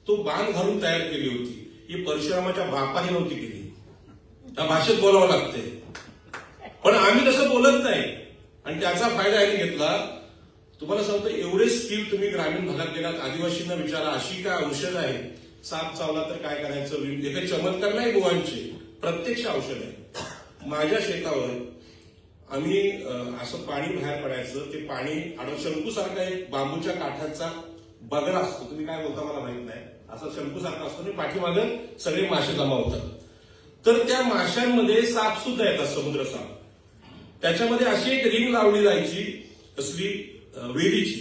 तो बांध घालून तयार केली होती, ही परशुरामाच्या बापाने नव्हती केली. त्या भाषेत बोलावं लागते, पण आम्ही तसं बोलत नाही आणि त्याचा फायदा यांनी घेतला. तुम्हाला सांगतो, एवढे स्किल तुम्ही ग्रामीण भागात गेलात, आदिवासींना विचारा, अशी काय औषध आहे, साप चावला तर काय करायचं, हे काही चमत्कार नाही बुवांचे, प्रत्यक्ष औषध आहे. माझ्या शेतावर आम्ही असं पाणी बाहेर पडायचं, ते पाणी शंकूसारखा एक बांबूच्या काठाचा बगडा असतो, तुम्ही काय बोलता मला माहित नाही, असं शंकूसारखा असतो आणि पाठीमागं सगळे मासे जमा होतात. तर त्या माशांमध्ये साप सुद्धा येतात, समुद्र साप. त्याच्यामध्ये अशी एक रिंग लावली जायची कसली वेलीची,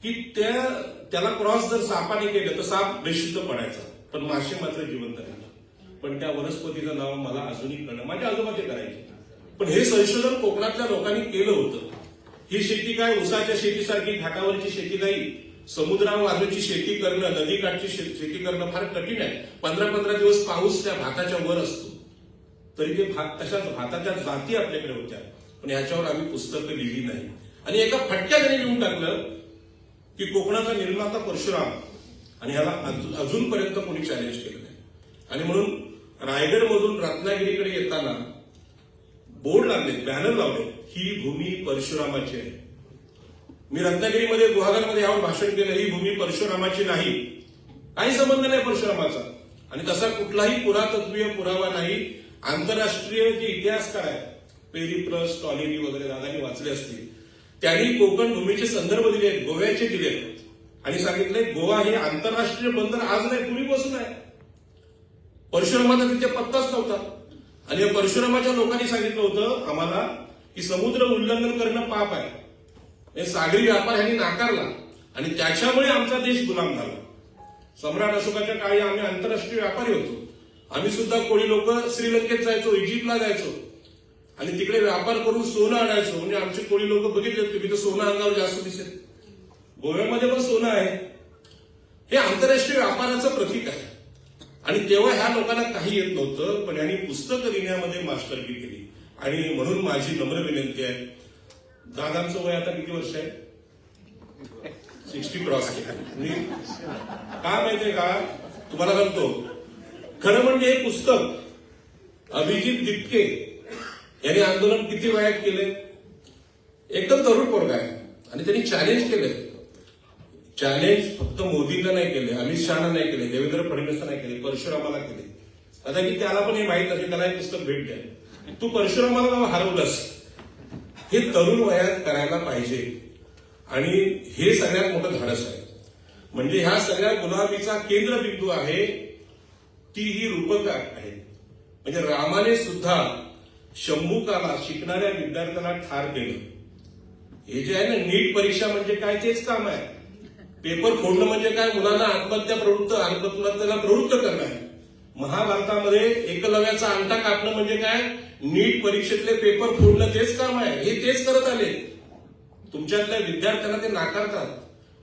की त्याला क्रॉस जर सापाने केलं तर साप बेशुद्ध पडायचा, पण मासे मात्र जिवंत राहिले. पण त्या वनस्पतीचं नाव मला अजूनही कळलं, माझे आजोबा ते करायचे. पण हे संशोधन कोकणातल्या लोकांनी केलं होतं. ही शेती काय ऊसाच्या शेतीसारखी घाटावरची शेती नाही. समुद्राबाजूची शेती करणं, नदीकाठची शेती करणं फार कठीण आहे. 15-15 दिवस पाऊस त्या भाताच्या वर असतो, तरी ते भात, तशाच भाताच्या जाती आपल्याकडे होत्या, पण ह्याच्यावर आम्ही पुस्तकं लिहिली नाही. आणि एका फटक्यात त्यांनी लिहून टाकलं की कोकणाचा निर्माता परशुराम, आणि ह्याला अजूनपर्यंत कोणी चॅलेंज केलं नाही. आणि म्हणून रायगडमधून रत्नागिरीकडे येताना बोर्ड लागले, बॅनर लावले, ही भूमी परशुरामाची आहे. मी रत्नागिरीमध्ये गुहागरमध्ये यावर भाषण केलं, ही भूमी परशुरामाची नाही, काही संबंध नाही परशुरामाचा. आणि तसा कुठलाही पुरातत्वीय पुरावा नाही. आंतरराष्ट्रीय जे इतिहासकार आहेत, पेरिप्रस, टॉलिनी वगैरे दादांनी वाचले असतील, त्यांनी कोकण भूमीचे संदर्भ दिले, गोव्याचे दिले आणि सांगितले गोवा हे आंतरराष्ट्रीय बंदर आज नाही, पूर्वीपासून आहे. परशुरामाचा तिथे पत्ताच नव्हता. आणि या परशुरामाच्या लोकांनी सांगितलं होतं आम्हाला की समुद्र उल्लंघन करणं पाप आहे. सागरी व्यापार ह्यांनी नाकारला आणि त्याच्यामुळे आमचा देश गुलाम झाला. सम्राट अशोकाच्या काळी आम्ही आंतरराष्ट्रीय व्यापारी होतो. आम्ही सुद्धा कोळी लोक श्रीलंकेत जायचो, इजिप्तला जायचो आणि तिकडे व्यापार करून सोनं आणायचो. म्हणजे आमचे कोळी लोक बघितले तुम्ही तर सोनं अंगावर जास्त दिसेल. गोव्यामध्ये पण सोनं आहे. हे आंतरराष्ट्रीय व्यापाराचं प्रतीक आहे. आणि तेव्हा ह्या लोकांना काही येत नव्हतं, पण यांनी पुस्तकं लिहिण्यामध्ये मास्टरकी केली. आणि म्हणून माझी नम्र विनंती आहे, दादांचं वय आता किती वर्ष आहे? 60 क्रॉस केलं. का माहितीये का, तुम्हाला सांगतो, खरं म्हणजे हे पुस्तक अभिजित दिपके यांनी आंदोलन किती वयात केले. एकदम तरुण पोरगा आहे आणि त्यांनी चॅलेंज केले. चॅलेंज फक्त मोदींना नाही केले, अमित शहाना नाही केले, देवेंद्र फडणवीसला नाही केले, परशुरामाला केले. आता की त्याला पण हे माहित असेल, त्याला एक पुस्तक भेट द्या, तू परशुरामाला हरवलंस. हे तरुण वयात करायला पाहिजे आणि हे सगळ्यात मोठं धाडस आहे. म्हणजे ह्या सगळ्या गुलामीचा केंद्रबिंदू आहे ती ही रूपक आहे. म्हणजे रामाने सुद्धा शंभुकाला शिकणाऱ्या विद्यार्थ्यांना ठार केलं. हे जे आहे ना, नीट परीक्षा म्हणजे काय, तेच काम आहे. पेपर फोडणं म्हणजे काय, मुलांना आत्महत्याला प्रवृत्त करणं आहे. महाभारतामध्ये एकलव्याचा अंगठा कापणं म्हणजे काय, नीट परीक्षेतले पेपर फोडणं, तेच काम आहे. हे तेच करत आले. तुमच्यातल्या विद्यार्थ्यांना ते नाकारतात.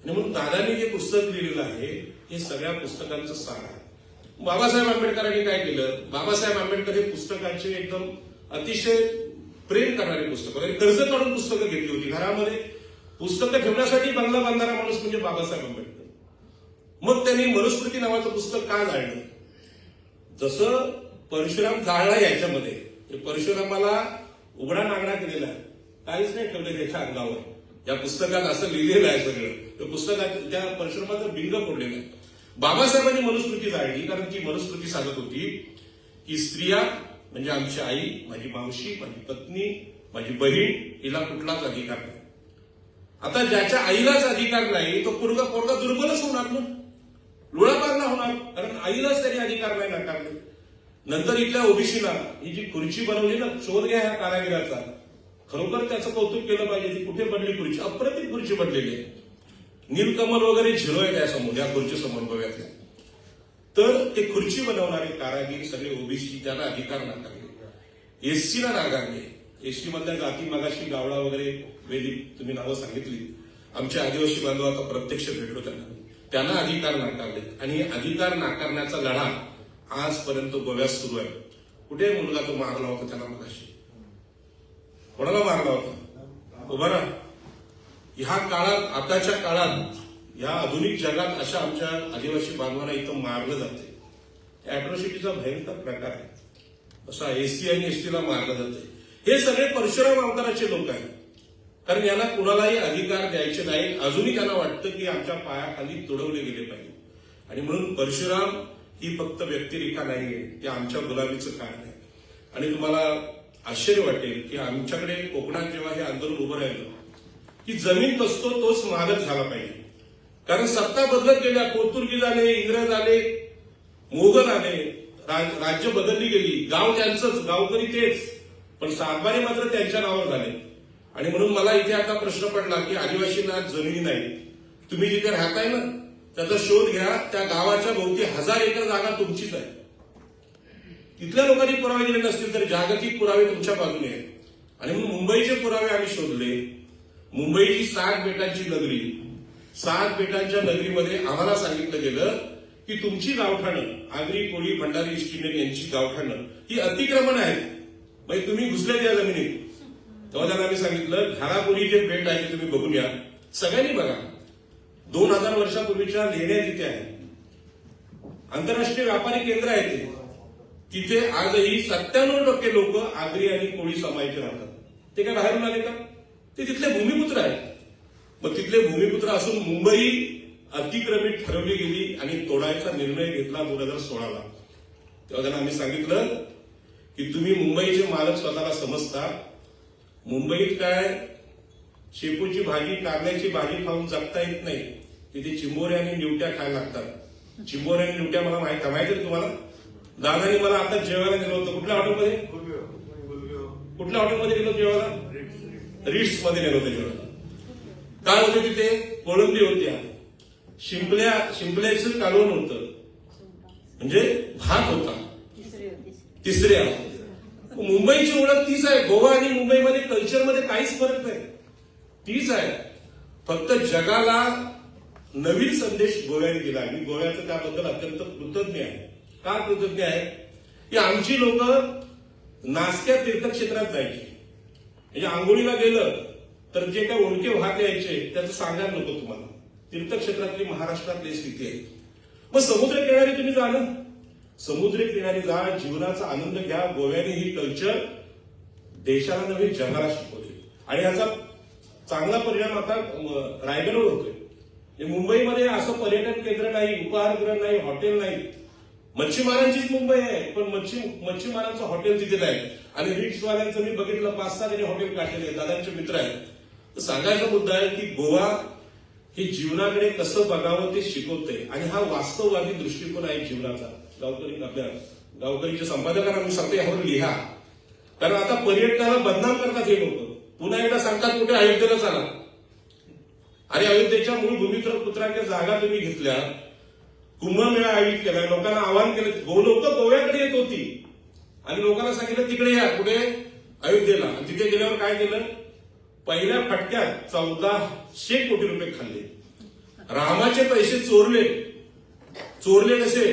आणि म्हणून दादांनी जे पुस्तक लिहिलेलं आहे हे सगळ्या पुस्तकांचं सार आहे. बाबासाहेब आंबेडकरांनी काय केलं, बाबासाहेब आंबेडकर हे पुस्तकांचे एकदम अतिशय प्रेम करणारे पुस्तक, कर्ज काढून पुस्तकं घेतली होती. घरामध्ये पुस्तकं ठेवण्यासाठी बंगला बांधणारा माणूस म्हणजे बाबासाहेब आंबेडकर. मग त्यांनी मनुस्मृती नावाचं पुस्तक का जाळलं. जसं परशुराम जाळला याच्यामध्ये, परशुरामाला उघडा नागडा केलेला आहे, काहीच नाही ठेवलं त्याच्या अंगावर. या पुस्तकात असं लिहिलेलं आहे सगळं. त्या पुस्तकात त्या परशुरामाचं बिंग फोडलेलं आहे. बाबासाहेबांनी मनुस्मृती जाळली, कारण ती मनुस्मृती सांगत होती की स्त्रिया म्हणजे आमची आई, माझी मावशी, माझी पत्नी, माझी बहीण, हिला कुठलाच अधिकार नाही. आता ज्याच्या आईलाच अधिकार नाही तो पोरगा दुर्बलच होणार ना, लुळापारला होणार, कारण आईलाच त्यांनी अधिकार नाही नाकारले. नंतर इथल्या ओबीसीला ही जी खुर्ची बनवली ना, शोध घ्या ह्या कारागिराचा, खरोखर त्याचं कौतुक केलं पाहिजे. ती कुठे बनली खुर्ची? अप्रतिम खुर्ची बनलेली आहे. नीलकमल वगैरे झिरो आहे त्यासमोर, या खुर्ची समोर गोव्यातल्या. तर ते खुर्ची बनवणारे कारागीर सगळे ओबीसी, त्याला अधिकार नाकारले. एससीला नाकारले. एसटी मधल्या जाती मगाशी गावडा वगैरे वेदिक तुम्ही नावं सांगितली. आमचे आदिवासी बांधव आता प्रत्यक्ष भेटलो त्यांना अधिकार नाकारले. आणि अधिकार नाकारण्याचा लढा आजपर्यंत गोव्यात सुरू आहे. कुठे मुलगा तो मारला होता त्याला मगाशी? कोणाला मारला होता? उभा राहा. ह्या काळात, आताच्या काळात, या आधुनिक जगात अशा आमच्या आदिवासी बांधवांना इथं मारलं जाते. अॅट्रॉसिटीचा भयंकर प्रकार आहे. असा एससी आणि एसटीला मारलं जाते. हे सगळे परशुराम अवताराचे लोक आहेत. कारण यांना कुणालाही अधिकार द्यायचे नाही. अजूनही त्यांना वाटतं की आमच्या पायाखाली तुडवले गेले पाहिजे. आणि म्हणून परशुराम ही फक्त व्यक्तिरेखा नाहीये, ते आमच्या गुलामीचं कारण आहे. आणि तुम्हाला आश्चर्य वाटेल की आमच्याकडे कोकणात जेव्हा हे आंदोलन उभं राहिलं की जमीन कसतो तोच मालक झाला पाहिजे. कारण सत्ता बदलत गेल्या, पोर्तुगीज आले, इंग्रज आले, मोगल आले, राज्य बदलली गेली, गाव त्यांचंच, गावकरी तेच, पण सातबारे मात्र त्यांच्या नावावर झाले. आणि म्हणून मला इथे आता प्रश्न पडला की आदिवासींना जमिनी नाही, तुम्ही जिथे राहताय ना त्याचा शोध घ्या. त्या गावाच्या भोवती 1000 एकर जागा तुमचीच आहे. तिथल्या लोकांनी पुरावे दिले नसतील तर जागतिक पुरावे तुमच्या बाजूने आहेत. आणि म्हणून मुंबईचे पुरावे आम्ही शोधले. मुंबईची 7 बेटांची नगरी, 7 बेटांच्या नगरीमध्ये आम्हाला सांगितलं गेलं की तुमची गावठाणं, आगरी, कोळी, भंडारी, ईस्ट इंडियन यांची गावठाणं ही अतिक्रमण आहेत, म्हणजे तुम्ही घुसले त्या जमिनीत. तेव्हा त्यांना आम्ही सांगितलं घारापुरी जे बेट आहे ते तुम्ही बघून या, सगळ्यांनी बघा. 2000 वर्षापूर्वीच्या लेण्या तिथे आहेत, आंतरराष्ट्रीय व्यापारी केंद्र आहे ते. तिथे आजही 97% लोक आगरी आणि कोळी समाजाचे राहतात. ते काय बाहेरून आले का? ते तिथले भूमिपुत्र आहेत. मग तिथले भूमिपुत्र असून मुंबई अतिक्रमित ठरवली गेली आणि तोडायचा निर्णय घेतला 2016ला. तेव्हा त्यांना आम्ही सांगितलं की तुम्ही मुंबईचे मालक स्वतःला समजता. मुंबईत काय शेपूची भाजी, कारल्याची भाजी खाऊन जगता येत नाही. तिथे चिंबोऱ्या आणि निवट्या खायला लागतात. चिंबोऱ्या आणि निवट्या मला माहिती आहे तुम्हाला. दादानी मला आता जेवायला गेलो होतं. कुठल्या हॉटेलमध्ये? कुठल्या हॉटेलमध्ये गेलो जेवायला? रिट्स मध्ये गेलो होतं जेवायला. काय होते तिथे? कोळंबी होत्या, शिंपल्याचं कालवण होतं, म्हणजे भात होता, तिसऱ्या. मुंबईची ओळख तीच आहे. गोवा आणि मुंबईमध्ये कल्चरमध्ये काहीच फरक नाही, तीच आहे. फक्त जगाला नवीन संदेश गोव्याने दिला. मी गोव्याचं त्याबद्दल अत्यंत कृतज्ञ आहे. का कृतज्ञ आहे? की आमची लोक नासक्या तीर्थक्षेत्रात जायची, म्हणजे आंघोळीला गेलं तर जे काही ओळखे वाहत यायचे त्याचं सांगायला नको तुम्हाला. तीर्थक्षेत्रातली महाराष्ट्रातली स्थिती आहे. मग समुद्र किनारी तुम्ही जा ना, समुद्र किनारी जा, जीवनाचा आनंद घ्या. गोव्याने ही कल्चर देशाला नव्हे जगाला शिकवली. आणि याचा चांगला परिणाम आता रायगडवर होतोय. मुंबईमध्ये असं पर्यटन केंद्र नाही, उपहारगृह नाही, हॉटेल नाही. मच्छीमारांचीच मुंबई आहे, पण मच्छीमारांचं हॉटेल तिथे नाही. आणि रिट्सवाल्यांचं मी बघितलं 5-6 त्यांनी हॉटेल काढलेले, दादांचे मित्र आहेत. तर सांगायचा मुद्दा आहे की गोवा हे जीवनाकडे कसं बघावं ते शिकवते. आणि हा वास्तववादी दृष्टिकोन आहे जीवनाचा. आपल्या गावकरीच्या संपादकांना मी सांगतो यावर लिहा. कारण आता पर्यटनाला बदनाम करतात हे लोक. पुन्हा एकदा सांगतात कुठे अयोध्येला चाला. आणि अयोध्येच्या मूळ भूमिपुत्रांच्या जागा तुम्ही घेतल्या, कुंभमेळा आयोजित केला, लोकांना आवाहन केलं. लोक गोव्याकडे येत होती आणि लोकांना सांगितलं तिकडे या, कुठे? अयोध्येला. आणि तिथे गेल्यावर काय केलं? पहिल्या फटक्यात 1400 कोटी रुपये खाल्ले. रामाचे पैसे चोरले कसे?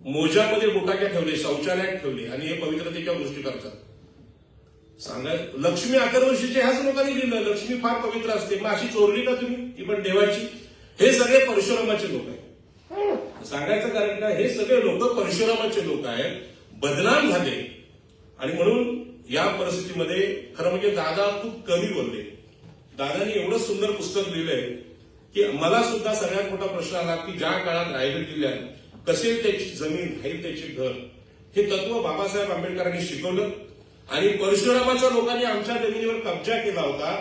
मोजामध्ये बोटाक्या ठेवले, शौचालयात ठेवले आणि हे पवित्रतेच्या गोष्टी करतात. सांगा, लक्ष्मी 11 वर्षीच्या ह्याच लोकांनी लिहिलं लक्ष्मी फार पवित्र असते. मग अशी चोरली का तुम्ही? ती पण देवाची. हे सगळे परशुरामाचे लोक आहेत. सांगायचं कारण काय? हे सगळे लोक परशुरामाचे लोक आहेत. बदनाम झाले. आणि म्हणून या परिस्थितीमध्ये खरं म्हणजे दादा खूप कमी बोलले. दादानी एवढं सुंदर पुस्तक लिहिलंय की मला सुद्धा सगळ्यात मोठा प्रश्न आला की ज्या काळात रायगड जिल्ह्यात कसेल त्याची जमीन राहील त्याची घर, हे तत्व बाबासाहेब आंबेडकरांनी शिकवलं. आणि परशुरामाच्या लोकांनी आमच्या जमिनीवर कब्जा केला होता,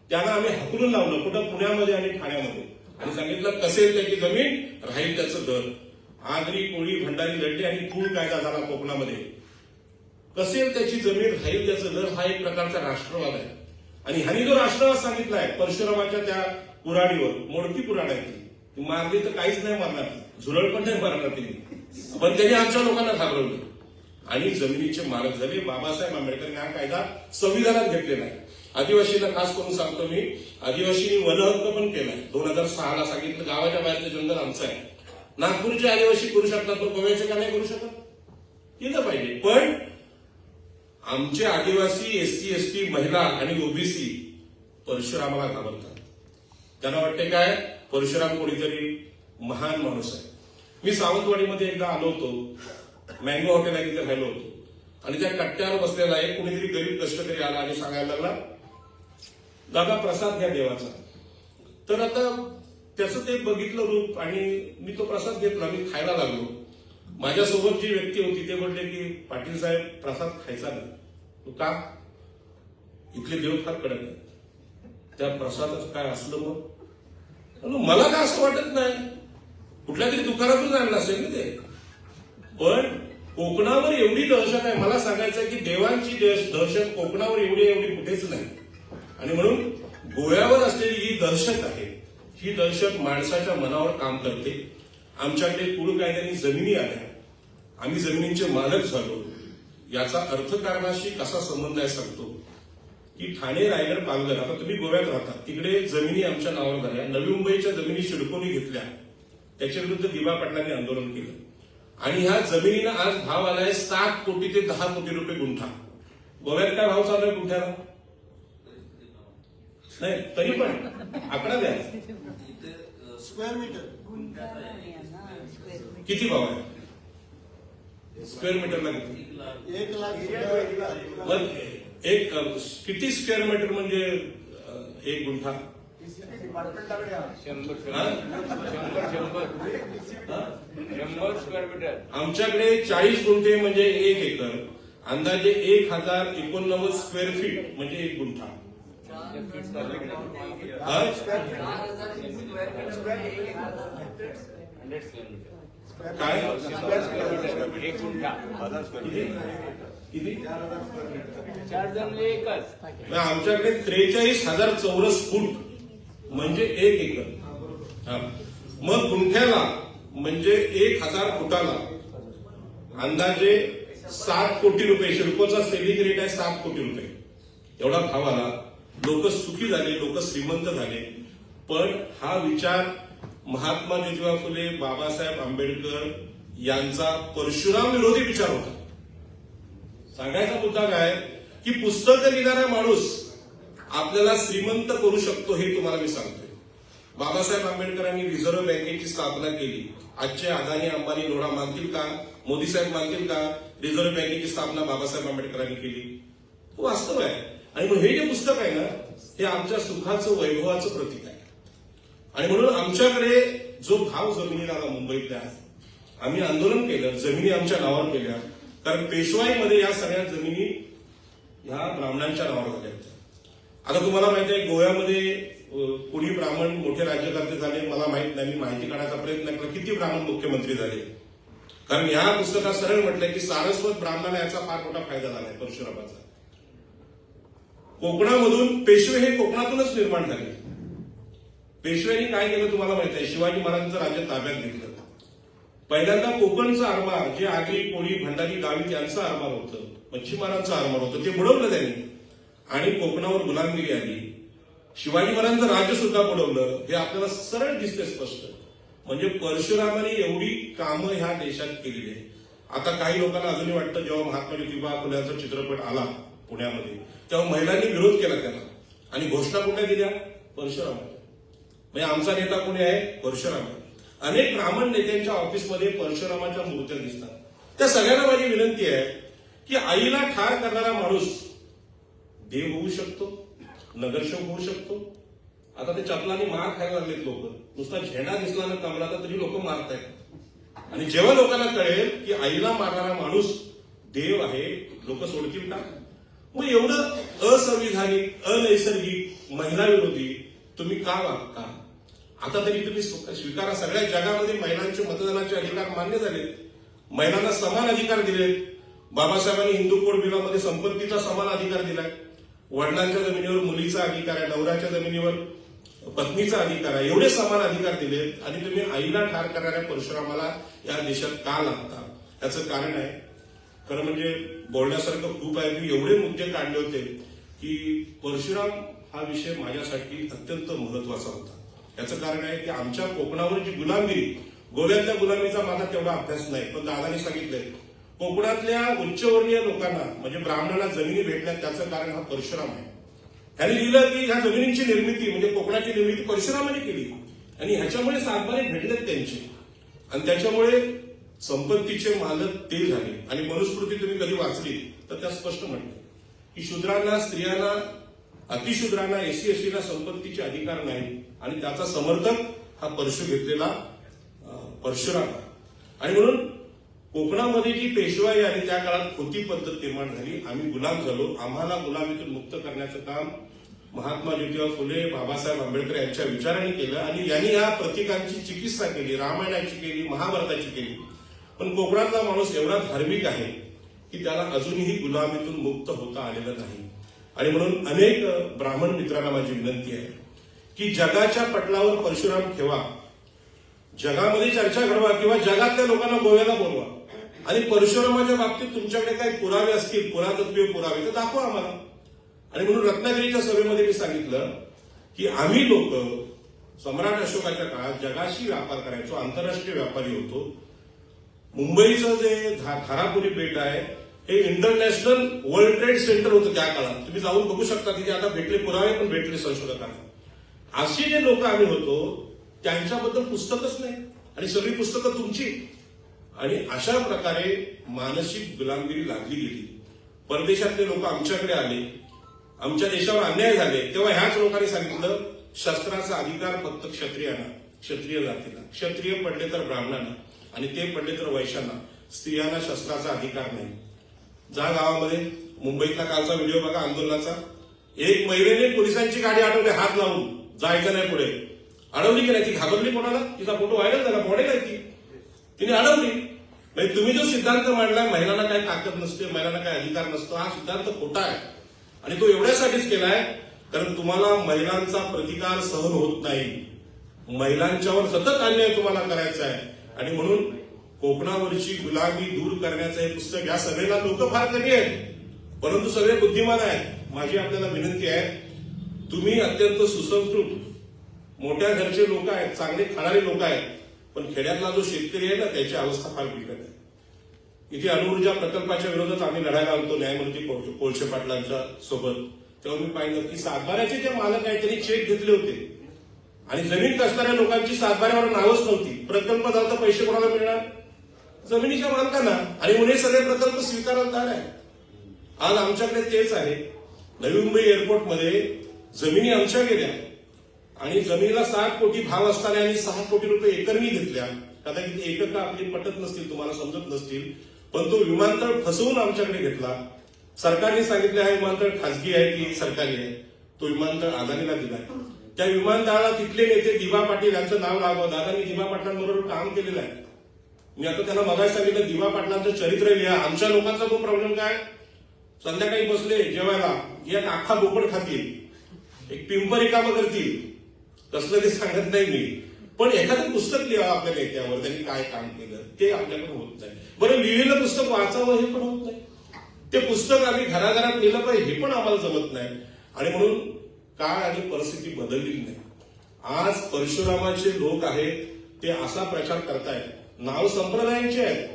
त्यांना आम्ही हाकलून लावलं कुठं, पुण्यामध्ये आणि ठाण्यामध्ये, आणि सांगितलं कसेल त्याची जमीन राहील त्याचं घर. आगरी कोळी भंडारी लढले आणि कुळ कायदा झाला कोकणामध्ये. कसेल त्याची जमीन राहील त्याचं घर हा एक प्रकारचा राष्ट्रवाद आहे. आणि ह्यांनी जो राष्ट्रवाद सांगितलाय परशुरामाच्या त्या कुऱ्हाडीवर, मोडकी कुऱ्हाड आहे ती मारली तर काहीच नाही मारणार, झुरळ पण नाही मारणार तिने, पण त्यांनी आमच्या लोकांना घाबरवलं आणि जमिनीचे मालक झाले. बाबासाहेब आंबेडकरांनी हा कायदा संविधानात घेतलेला आहे. आदिवासींना खास करून सांगतो मी, आदिवासींनी वन हक्क पण केलाय. 2006 सांगितलं गावाच्या बाहेरचं जंगल आमचं आहे. नागपूरचे आदिवासी करू शकतात, तो गोव्याचे का नाही करू शकत? केलं पाहिजे. पण आमचे आदिवासी, एससी एसटी, महिला आणि ओबीसी परशुरामाला घाबरतात. त्यांना वाटते काय परशुराम कोणीतरी महान माणूस आहे. मी सावंतवाडीमध्ये एकदा आलो होतो, मँगो हॉटेल आहे तिथे राहिलो होतो आणि त्या कट्ट्यावर बसलेला एक कुणीतरी गरीब कष्टकरी आला आणि सांगायला लागला, दादा प्रसाद घ्या देवाचा. तर आता त्याचं ते बघितलं रूप आणि मी तो प्रसाद घेतला, मी खायला लागलो. माझ्यासोबत जी व्यक्ती होती ते म्हणले की पाटील साहेब प्रसाद खायचा नाही. तो का? इथले देव फार कडक आहे, त्या प्रसादाचं काय असलं मग? मला काय असं वाटत नाही, कुठल्या तरी दुकानातून आणलं असेल ना ते. पण कोकणावर एवढी दहशत आहे, मला सांगायचं आहे की देवांची दहशत कोकणावर एवढी कुठेच नाही. आणि म्हणून गोव्यावर असलेली ही दहशत आहे, ही दहशत माणसाच्या मनावर काम करते. आमच्याकडे कुळ कायद्याने जमिनी आल्या, आम्ही जमिनींचे मालक झालो. याचा अर्थकारणाशी कसा संबंध आहे सांगतो की ठाणे, रायगड, पालघर, आता तुम्ही गोव्यात राहता, तिकडे जमिनी आमच्या नावावर झाल्या. नवी मुंबईच्या जमिनी सिडकोनी घेतल्या, त्याच्या विरुद्ध दिवा पाटलांनी आंदोलन केलं आणि ह्या जमिनीला आज भाव आलाय 7 कोटी ते 10 कोटी रुपये गुंठा. गोव्यात काय भाव चालू आहे गुंठ्याला? नाही तरी पण आकडा द्या, स्क्वेअर मीटर किती भाव आहे स्क्वेअर मीटरला? किती? 1,00,000. मग एक किती स्क्वेअर मीटर म्हणजे एक गुंठा? 100 square metre. आमच्याकडे 40 गुंठे म्हणजे 1 एकर, अंदाजे 1089 स्क्वेअर फीट म्हणजे 1 गुंठा. काय? एक गुंठा किती? 4 जण एकच. आमच्याकडे 43,000 चौरस फूट म्हणजे 1 एकर. मग गुंठ्याला म्हणजे 1,000 फुटाला अंदाजे 7 कोटी रुपये. सिडकोचा सेलिंग रेट आहे 7 कोटी रुपये. एवढा भाव आला, लोक सुखी झाले, लोक श्रीमंत झाले. पण हा विचार महात्मा ज्योतिबा फुले, बाबासाहेब आंबेडकर यांचा परशुराम विरोधी विचार होता. सांगायचा मुद्दा काय की पुस्तकं लिहिणारा माणूस आपल्याला श्रीमंत करू शकतो हे तुम्हाला मी सांगतोय. बाबासाहेब आंबेडकरांनी रिझर्व्ह बँकेची स्थापना केली. आजचे अदानी, अंबानी, लोढा मानतील का? मोदी साहेब मानतील का रिझर्व्ह बँकेची स्थापना बाबासाहेब आंबेडकरांनी केली? तो वास्तव आहे. आणि म्हणून हे जे पुस्तक आहे ना, हे आमच्या सुखाचं, वैभवाचं प्रतीक आहे. आणि म्हणून आमच्याकडे जो भाव जमिनीला आला मुंबईतल्या, आम्ही आंदोलन केलं, जमिनी आमच्या नावावर केल्या. कारण पेशवाईमध्ये या सगळ्या जमिनी ह्या ब्राह्मणांच्या नावावर झाल्या होत्या. आता तुम्हाला माहिती आहे गोव्यामध्ये कोणी ब्राह्मण मोठे राज्यकर्ते झाले मला माहित नाही, मी माहिती काढायचा प्रयत्न केला किती ब्राह्मण मुख्यमंत्री झाले. कारण या पुस्तकात सरळ म्हटलंय की सारस्वत ब्राह्मण याचा फार मोठा फायदा झालाय परशुरामाचा. कोकणामधून पेशवे हे कोकणातूनच निर्माण झाले. पेशव्यांनी काय केलं तुम्हाला माहित आहे, शिवाजी महाराजांचं राज्य ताब्यात घेतलं. पहिल्यांदा कोकणचं आरमार जे आगरी, कोळी, भंडारी, गावी यांचं आरमार होतं, मच्छीमारांचं आरमार होतं, ते बुडवलं त्यांनी आणि कोकणावर गुलामगिरी आली. शिवाजी महाराजांचं राज्य सुद्धा बुडवलं. हे आपल्याला सरळ दिसते स्पष्ट. म्हणजे परशुरामाने एवढी कामं ह्या देशात केलेली आहे. आता काही लोकांना अजूनही वाटतं जेव्हा महात्मा ज्योतिबा फुलेंचा चित्रपट आला पुण्यामध्ये तेव्हा महिलांनी विरोध केला त्याला आणि घोषणा कुठल्या दिल्या? परशुरामाच्या. म्हणजे आमचा नेता कोणी आहे? परशुराम. अनेक ब्राह्मण नेत्यांच्या ऑफिसमध्ये परशुरामाच्या मूर्त्या दिसतात. त्या सगळ्यांना माझी विनंती आहे की आईला ठार करणारा माणूस देव होऊ शकतो, नगरसेवक होऊ शकतो. आता ते चपलाने मार खायला लागलेत लोक. नुसता झेंडा दिसला ना कमलाचा तरी लोक मारतायत. आणि जेव्हा लोकांना कळेल की आईला मारणारा माणूस देव आहे, लोक सोडतील का? मग एवढं असंविधानिक, अनैसर्गिक, महिला विरोधी तुम्ही का वागता? आता तरी तुम्ही स्वीकारा. सगळ्या जगामध्ये महिलांचे मतदानाचे अधिकार मान्य झाले, महिलांना समान अधिकार दिलेत. बाबासाहेबांनी हिंदू कोड बिलामध्ये संपत्तीचा समान अधिकार दिलाय. वडिलांच्या जमिनीवर मुलीचा अधिकार आहे, नवऱ्याच्या जमिनीवर पत्नीचा अधिकार आहे. एवढे समान अधिकार दिलेत आणि तुम्ही आईला ठार करणाऱ्या परशुरामाला या देशात का लागता? याचं कारण आहे, खरं म्हणजे बोलण्यासारखं खूप आहे. मी एवढे मुद्दे काढले होते की परशुराम हा विषय माझ्यासाठी अत्यंत महत्वाचा होता. याचं कारण आहे की आमच्या कोकणावर जी गुलामगिरी, गोव्यातल्या गुलामीचा माझा तेवढा अभ्यास नाही, पण दादानी सांगितलंय कोकणातल्या उच्चवर्णीय लोकांना म्हणजे ब्राह्मणांना जमिनी भेटल्या त्याचं कारण हा परशुराम आहे. त्यांनी लिहिलं की ह्या जमिनींची निर्मिती म्हणजे कोकणाची निर्मिती परशुरामाने केली आणि ह्याच्यामुळे सातबारे भेटलेत त्यांचे आणि त्याच्यामुळे संपत्तीचे मालक ते झाले. आणि मनुस्मृती तुम्ही कधी वाचली तर त्या स्पष्ट म्हणते की शूद्रांना, स्त्रियांना, अतिशूद्रांना, एसी एसटीला संपत्तीचे अधिकार नाही आणि त्याचा समर्थक हा परशु घेतलेला परशुराम. आणि म्हणून कोकणामध्ये जी पेशवाई आणि त्या काळात खोटी पद्धत निर्माण झाली, आम्ही गुलाम झालो. आम्हाला गुलामीतून मुक्त करण्याचं काम महात्मा ज्योतिबा फुले, बाबासाहेब आंबेडकर यांच्या विचाराने केलं आणि यांनी या प्रतीकांची चिकित्सा केली, रामायणाची केली, महाभारताची केली. पण कोकणातला माणूस एवढा धार्मिक आहे की त्याला अजूनही गुलामीतून मुक्त होता आलेलं नाही. आणि म्हणून अनेक ब्राह्मण मित्रांना माझी विनंती आहे की जगाच्या पटलावर परशुराम ठेवा, जगामध्ये चर्चा घडवा किंवा जगातल्या लोकांना गोव्याला बोलवा आणि परशुरामाच्या बाबतीत तुमच्याकडे काही पुरावे असतील, पुरातत्वीय पुरावे, तर दाखवा आम्हाला. आणि म्हणून रत्नागिरीच्या सभेमध्ये मी सांगितलं की आम्ही लोक सम्राट अशोकाच्या काळात जगाशी व्यापार करायचो, आंतरराष्ट्रीय व्यापारी होतो. मुंबईचं जे धारापुरी बेट आहे हे इंटरनॅशनल वर्ल्ड ट्रेड सेंटर होतं त्या काळात. तुम्ही जाऊन बघू शकता तिथे आता भेटले पुरावे पण भेटले संशोधकांना. अशी जे लोक आम्ही होतो त्यांच्याबद्दल पुस्तकच नाही आणि सगळी पुस्तकं तुमची. आणि अशा प्रकारे मानसिक गुलामगिरी लागली गेली. परदेशातले लोक आमच्याकडे आले, आमच्या देशावर अन्याय झाले, तेव्हा ह्याच लोकांनी सांगितलं शस्त्राचा अधिकार फक्त क्षत्रियांना, क्षत्रिय जातीला. क्षत्रिय पडले तर ब्राह्मणांना आणि ते पडले तर वैश्यांना, स्त्रियांना शस्त्राचा अधिकार नाही. जा गावामध्ये, मुंबईतला कालचा व्हिडिओ बघा आंदोलनाचा. एक महिलेने पोलिसांची गाडी अडवली हात लावून, जायचं नाही पुढे. अडवली की नाही? ती घाबरली कोणाला? तिचा फोटो व्हायरल झाला, मॉडेल आहे ती, तिने अडवली. म्हणजे तुम्ही जो सिद्धांत मांडला महिलांना काय ताकद नसते, महिलांना काय अधिकार नसतो, हा सिद्धांत खोटा आहे. आणि तो एवढ्यासाठीच केलाय कारण तुम्हाला महिलांचा प्रतिकार सहन होत नाही, महिलांच्यावर सतत अन्याय तुम्हाला करायचा आहे. आणि म्हणून कोकणावरची गुलामी दूर करण्याचं हे पुस्तक, या सभेला लोक फार कमी आहेत परंतु सगळे बुद्धिमान आहेत. माझी आपल्याला विनंती आहे, तुम्ही अत्यंत सुसंस्कृत मोठ्या घरचे लोक आहेत, चांगले खाणारे लोक आहेत, पण खेड्यातला जो शेतकरी आहे ना त्याची अवस्था फार बिकट आहे. इथे अणुऊर्जा प्रकल्पाच्या विरोधात आम्ही लढायला आलतो न्यायमूर्ती कोळसे पाटलांच्या सोबत. तेव्हा मी पाहिलं की सातबाऱ्याचे जे मालक आहेत त्यांनी चेक घेतले होते आणि जमीन कसणाऱ्या लोकांची सातबाऱ्यावर नावच नव्हती. प्रकल्प झाला तर पैसे कोणाला मिळणार? जमिनीच्या मालकांना. आणि म्हणून हे सगळे प्रकल्प स्वीकारायला तयार आहे. आज आमच्याकडे तेच आहे. नवी मुंबई एअरपोर्टमध्ये जमिनी आमच्या गेल्या आणि जमिनीला 7 कोटी भाव असताना आणि 6 कोटी रुपये एकरनी घेतल्या. कदाचित एकका आपली पटत नसतील, तुम्हाला समजत नसतील, पण तो विमानतळ फसवून आमच्याकडे घेतला. सरकारने सांगितले हा विमानतळ खासगी आहे की सरकारी आहे, तो विमानतळ अदानीला दिला. त्या विमानतळाला तिथले नेते दिबा पाटील यांचं नाव लागवं. दादांनी दिबा पाटलांबरोबर काम केलेलं आहे. मी आता त्यांना मगाशी सांगितलं दिबा पाटलांचं चरित्र लिहा. आमच्या लोकांचा तो प्रॉब्लेम काय, संध्याकाळी बसले जेवायला एक अख्खा बोकड खातील, एक पिंपरी कामं करतील, तसलं ते सांगत नाही मी, पण एखादं पुस्तक लिहावं आपल्या नेत्यावर, त्यांनी काय काम केलं ते आपल्याकडे होत नाही. बरं लिहिलेलं पुस्तक वाचावं हे पण होत नाही. ते पुस्तक आम्ही घराघरात लिहिलं पाहिजे हे पण आम्हाला जमत नाही. आणि म्हणून काळ आणि परिस्थिती बदललेली नाही. आज परशुरामाचे लोक आहेत ते असा प्रचार करतायत, नाव संप्रदायांचे आहेत.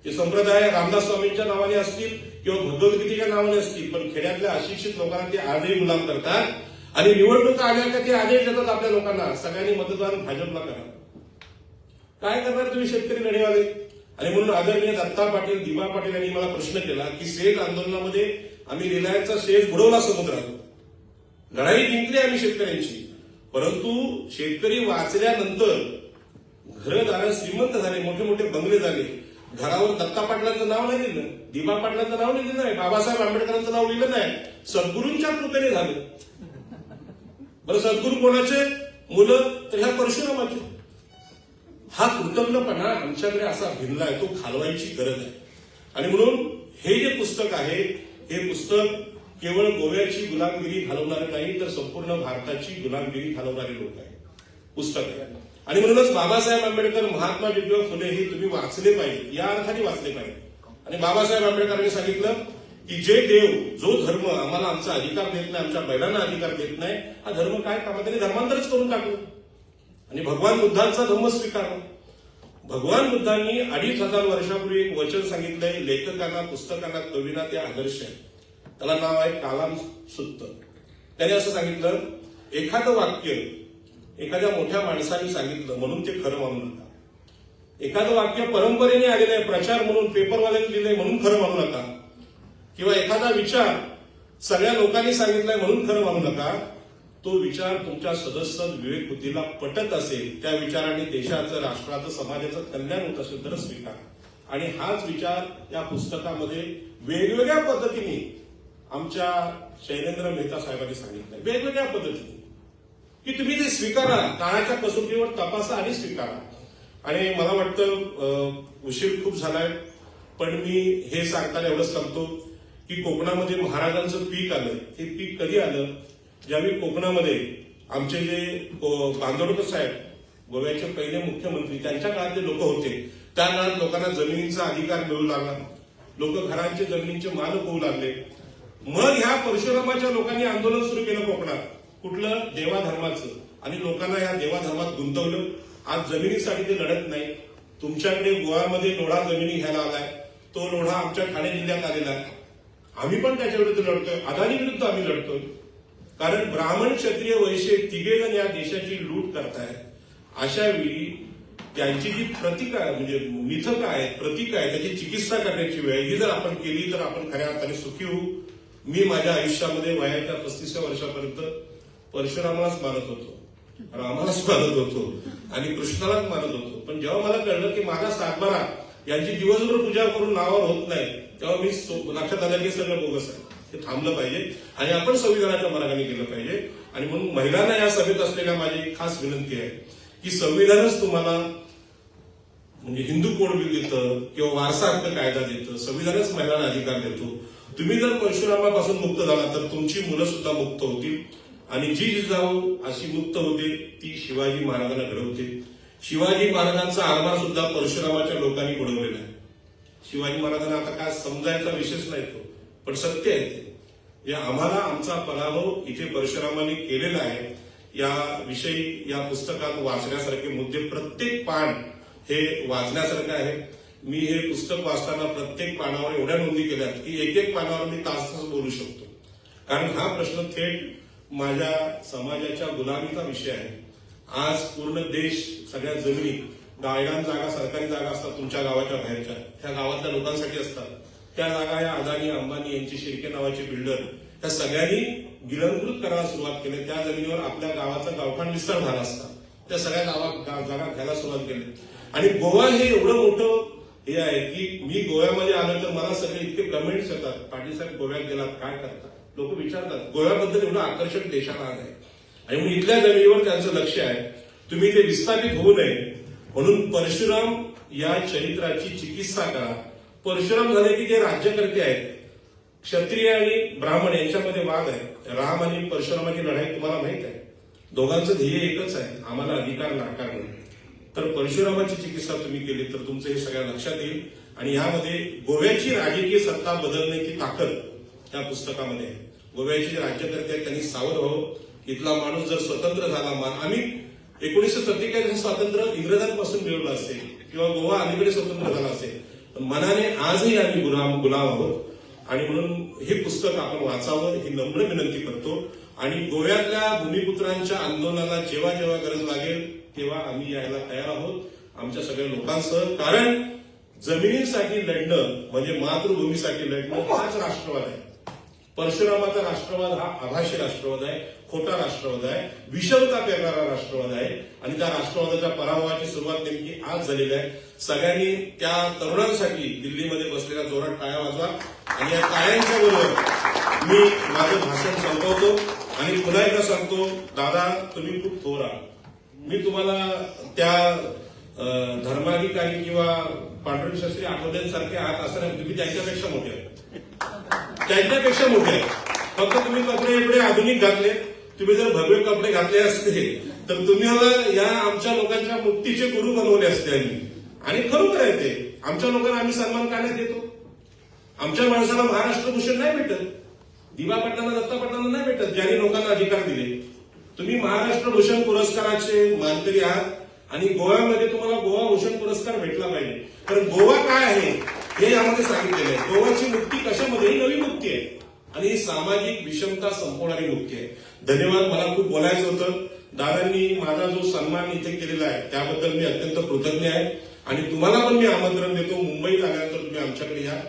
ते संप्रदाय रामदास स्वामींच्या नावाने असतील किंवा भगवद्गीतेच्या नावाने असतील, पण खेड्यातल्या अशिक्षित लोकांना ते आजही गुलाम करतात. आणि निवडणुका आल्या का ते आदेश देतात आपल्या लोकांना, सगळ्यांनी मतदान भाजपला करा. काय करणार तुम्ही शेतकरी लढेवाले? आणि म्हणून आदरणीय दत्ता पाटील, दिबा पाटील यांनी मला प्रश्न केला की सेज आंदोलनामध्ये आम्ही रिलायन्सचा शेअर बुडवला समुद्रात, लढाई जिंकली आम्ही शेतकऱ्यांची, परंतु शेतकरी वाचल्यानंतर घरदार श्रीमंत झाले, मोठे मोठे बंगले झाले, घरावर दत्ता पाटलांचं नाव नाही लिहिलं, दिबा पाटलांचं नाव नाही लिहिलं नाही, बाबासाहेब आंबेडकरांचं नाव लिहिलं नाही, सद्गुरूंच्या कृपेने झालं. बरं, सद्गुरू कोणाचे? मुलं तर ह्या परशुरामाचे. हा कृतज्ञपणा आमच्याकडे असा भिनला आहे, तो घालवायची गरज आहे. आणि म्हणून हे जे पुस्तक आहे, हे पुस्तक केवळ गोव्याची गुलामगिरी घालवणारे नाही, तर संपूर्ण भारताची गुलामगिरी घालवणारे लोक आहे पुस्तक आहे. आणि म्हणूनच बाबासाहेब आंबेडकर, महात्मा ज्योतिबा फुले हे तुम्ही वाचले पाहिजे, या अर्थाने वाचले पाहिजे. आणि बाबासाहेब आंबेडकरांनी सांगितलं की जे देव, जो धर्म आम्हाला आमचा अधिकार देत नाही, आमच्या बैलांना अधिकार देत नाही, हा धर्म काय कामा, त्यांनी धर्मांतरच करून टाकलं आणि भगवान बुद्धांचा धम्म स्वीकारला. भगवान बुद्धांनी 2500 वर्षापूर्वी एक वचन सांगितलंय लेखकांना, पुस्तकांना, कवींना, ते आदर्श आहे. त्याला नाव आहे कालाम सुत्त. त्याने असं सांगितलं, एखादं वाक्य एखाद्या मोठ्या माणसाने सांगितलं म्हणून ते खरं मानू नका. एखादं वाक्य परंपरेने आलेलं आहे, प्रचार म्हणून, पेपरवाल्याने लिहिलंय म्हणून खरं मानू नका. किंवा एखादा विचार सगळ्या लोकांनी सांगितलाय म्हणून खरं मानू नका. तो विचार तुमच्या सदस्य विवेक बुद्धीला पटत असेल, त्या विचाराने देशाचं, राष्ट्राचं, समाजाचं कल्याण होत असेल तर स्वीकार. आणि हाच विचार या पुस्तकामध्ये वेगवेगळ्या पद्धतीने आमच्या शैलेंद्र मेहता साहेबांनी सांगितलंय, वेगवेगळ्या पद्धतीने, की तुम्ही ते स्वीकारा, काळाच्या कसोटीवर तपासा आणि स्वीकारा. आणि मला वाटतं उशीर खूप झालाय, पण मी हे सांगताना एवढंच सांगतो की कोकणामध्ये महाराजांचं पीक आलं. हे पीक कधी आलं? ज्यावेळी कोकणामध्ये आमचे जे बांदोडकर साहेब, गोव्याचे पहिले मुख्यमंत्री, त्यांच्या काळातले लोक होते. त्या काळात लोकांना जमिनीचा अधिकार मिळू लागला, लोक घरांचे जमिनीचे मालक होऊ लागले. मग ह्या परशुरामाच्या लोकांनी आंदोलन सुरू केलं कोकणात, कुठलं? देवाधर्माचं. आणि लोकांना या देवाधर्मात गुंतवलं. आज जमिनीसाठी ते लढत नाही. तुमच्याकडे गोव्यामध्ये लोढा जमिनी घ्यायला आलाय, तो लोढा आमच्या ठाणे जिल्ह्यात आलेला आहे. आम्ही पण त्याच्या विरुद्ध लढतोय, अदानी विरुद्ध आम्ही लढतोय. कारण ब्राह्मण, क्षत्रिय, वैश्य तिघेजण या देशाची लूट करतायत. अशा वेळी त्यांची जी प्रतीक आहे, म्हणजे मिथक आहे, प्रतीक आहे, त्याची चिकित्सा करण्याची वेळ ही जर आपण केली तर आपण खऱ्या अर्थाने सुखी होऊ. मी माझ्या आयुष्यामध्ये वयाच्या 35व्या वर्षापर्यंत परशुरामालाच मानत होतो, रामालाच मानत होतो आणि कृष्णालाच मानत होतो. पण जेव्हा मला कळलं की माझा सातबारा यांची दिवसभर पूजा करून नावावर होत नाही, तेव्हा मी लक्षात आलं की सगळं बोगस आहे, ते थांबलं पाहिजे आणि आपण संविधानाच्या मार्गाने गेलं पाहिजे. आणि म्हणून महिलांना या सभेत असलेल्या माझी एक खास विनंती आहे की संविधानच तुम्हाला म्हणजे हिंदू कोड बिल देतं किंवा वारसा हक्क कायदा देतं, संविधानच महिलांना अधिकार देतो. तुम्ही जर परशुरामापासून मुक्त झाला तर तुमची मुलं सुद्धा मुक्त होतील. आणि जी जिजाऊ अशी मुक्त होते ती शिवाजी महाराजांना घडवते. शिवाजी महाराजांचा आरमार सुद्धा परशुरामाच्या लोकांनी घडवलेला आहे. शिवाजी महाराजांना आता काय समजायचा विषयच नाही तो, पण सत्य आहे ते. आम्हाला आमचा पराभव इथे परशुरामाने केलेला आहे. या विषयी या पुस्तकात वाचण्यासारखे मुद्दे, प्रत्येक पान हे वाचण्यासारखं आहे. मी हे पुस्तक वाचताना प्रत्येक पानावर एवढ्या नोंदी केल्यात की एक एक पानावर मी तास बोलू शकतो. कारण हा प्रश्न थेट माझ्या समाजाच्या गुलामीचा विषय आहे. आज पूर्ण देश, सगळ्या जमिनी, गायरान जागा, सरकारी जागा असतात तुमच्या गावाच्या बाहेरच्या, त्या गावातल्या लोकांसाठी असतात. त्या जागा या अदानी, अंबानी यांची शिर्के नावाचे बिल्डर, त्या सगळ्यांनी गिळंकृत करायला सुरुवात केली. त्या जमिनीवर आपल्या गावाचा गावठाण विस्तार झाला असता, त्या सगळ्या जागा घ्यायला सुरुवात केली. आणि गोवा हे एवढं मोठं हे आहे की मी गोव्यामध्ये आलो तर मला सगळे इतके कमेंट्स येतात, पाटील साहेब गोव्यात गेलात काय करतात, लोक विचारतात. गोव्याबद्दल एवढं आकर्षक देशाला आहे आणि म्हणून इथल्या जमिनीवर त्यांचं लक्ष आहे. तुम्ही ते विस्थापित होऊ नये म्हणून परशुराम या चरित्राची चिकित्सा करा. परशुराम झाले की ते राज्यकर्ते आहेत. क्षत्रिय आणि ब्राह्मण यांच्यामध्ये वाद आहे. राम आणि परशुरामाची लढाई तुम्हाला माहित आहे. दोघांचं ध्येय एकच आहे, आम्हाला अधिकार नाकारणं. तर परशुरामाची चिकित्सा तुम्ही केली तर तुमचं हे सगळ्या लक्षात येईल. आणि यामध्ये गोव्याची राजकीय सत्ता बदलण्याची ताकद त्या पुस्तकामध्ये आहे. गोव्याचे राज्यकर्ते आहेत त्यांनी सावध व्हावं. इथला माणूस जर स्वतंत्र झाला, आम्ही 1947 स्वातंत्र्य इंग्रजांपासून मिळवलं असेल किंवा गोवा अलीकडे स्वतंत्र झाला असेल, पण मनाने आजही आम्ही गुलाम आहोत. आणि म्हणून हे पुस्तक आपण वाचावं ही नम्र विनंती करतो. आणि गोव्यातल्या भूमिपुत्रांच्या आंदोलनाला जेव्हा जेव्हा गरज लागेल तेव्हा आम्ही यायला तयार आहोत आमच्या सगळ्या लोकांसह. कारण जमिनीसाठी लढणं म्हणजे मातृभूमीसाठी लढणं हाच राष्ट्रवाद आहे. परशुरामाचा राष्ट्रवाद हा आभासी राष्ट्रवाद आहे, खोटा राष्ट्रवाद आहे, विषमता पेरणारा राष्ट्रवाद आहे आणि त्या राष्ट्रवादाच्या पराभवाची सुरुवात नेमकी आज झालेली आहे. सगळ्यांनी त्या तरुणांसाठी दिल्लीमध्ये बसलेल्या जोरात टाळ्या वाजवा आणि या टाळ्यांच्या बरोबर मी माझं भाषण संपवतो आणि पुन्हा एकदा सांगतो, दादा तुम्ही खूप थोर आहात. मी तुम्हाला त्या धर्माधिकारी किंवा पांडुरंग शास्त्री आठवड्यांसारखे आहात असं नाही, तुम्ही त्यांच्यापेक्षा मोठे आहात, त्यांच्यापेक्षा मोठे आहेत. फक्त तुम्ही कपडे एवढे आधुनिक घातले. तुम्ही जर भव्य कपडे घातले असते तर तुम्ही या आमच्या लोकांच्या मुक्तीचे गुरु बनवले असते आणि खरोखर आहे ते. आमच्या लोकांना आम्ही सन्मान का नाही देतो? आमच्या माणसाला महाराष्ट्र भूषण नाही भेटत, दिवा पाटलांना दत्ता पाटलांना नाही भेटत, ज्यांनी लोकांना अधिकार दिले. तुम्ही महाराष्ट्र भूषण पुरस्काराचे मानकरी आहात आणि गोव्यामध्ये तुम्हाला गोवा भूषण पुरस्कार भेटला पाहिजे. कारण गोवा काय आहे हे यामध्ये सांगितलेलं आहे. गोवाची मुक्ती कशामध्ये? ही नवी मुक्ती आहे आणि ही सामाजिक विषमता संपवणारी मुक्ती आहे. धन्यवाद. मला खूप बोलायचं होतं. दादांनी माझा जो सन्मान इथे केलेला आहे त्याबद्दल मी अत्यंत कृतज्ञ आहे आणि तुम्हाला पण मी आमंत्रण देतो, मुंबईत आल्यानंतर तुम्ही आमच्याकडे या.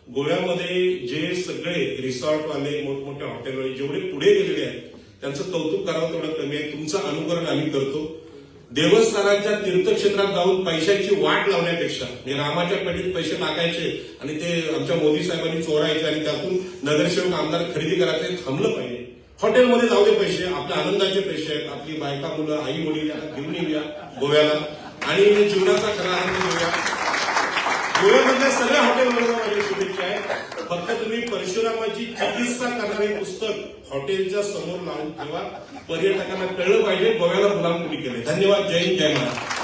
गोव्यामध्ये जे सगळे रिसॉर्टवाले, मोठमोठ्या हॉटेलवाले जेवढे पुढे गेलेले आहेत त्यांचं कौतुक करावं तेवढं कमी आहे. तुमचं अनुकरण आम्ही करतो. देवस्थानाच्या तीर्थक्षेत्रात जाऊन पैशाची वाट लावण्यापेक्षा रामाच्या पेटीत पैसे टाकायचे आणि ते आमच्या मोदी साहेबांनी चोरायचे आणि त्यातून नगरसेवक आमदार खरेदी करायचे, थांबलं पाहिजे. हॉटेलमध्ये जाऊ दे पैसे, आपल्या आनंदाचे पैसे आहेत. आपली बायका मुलं आई मुली घेऊन येऊया गोव्याला आणि जीवनाचा खरा आनंद घेऊया. गोव्यामधल्या सगळ्या हॉटेलमध्ये माझी शुभेच्छा आहे. फक्त तुम्ही परशुरामाची चिकित्सा करणारे पुस्तक हॉटेलच्या समोर लावून ठेवा. पर्यटकांना कळलं पाहिजे गोव्याला गुलाम कुणी केले. धन्यवाद. जय हिंद, जय महाराष्ट्र.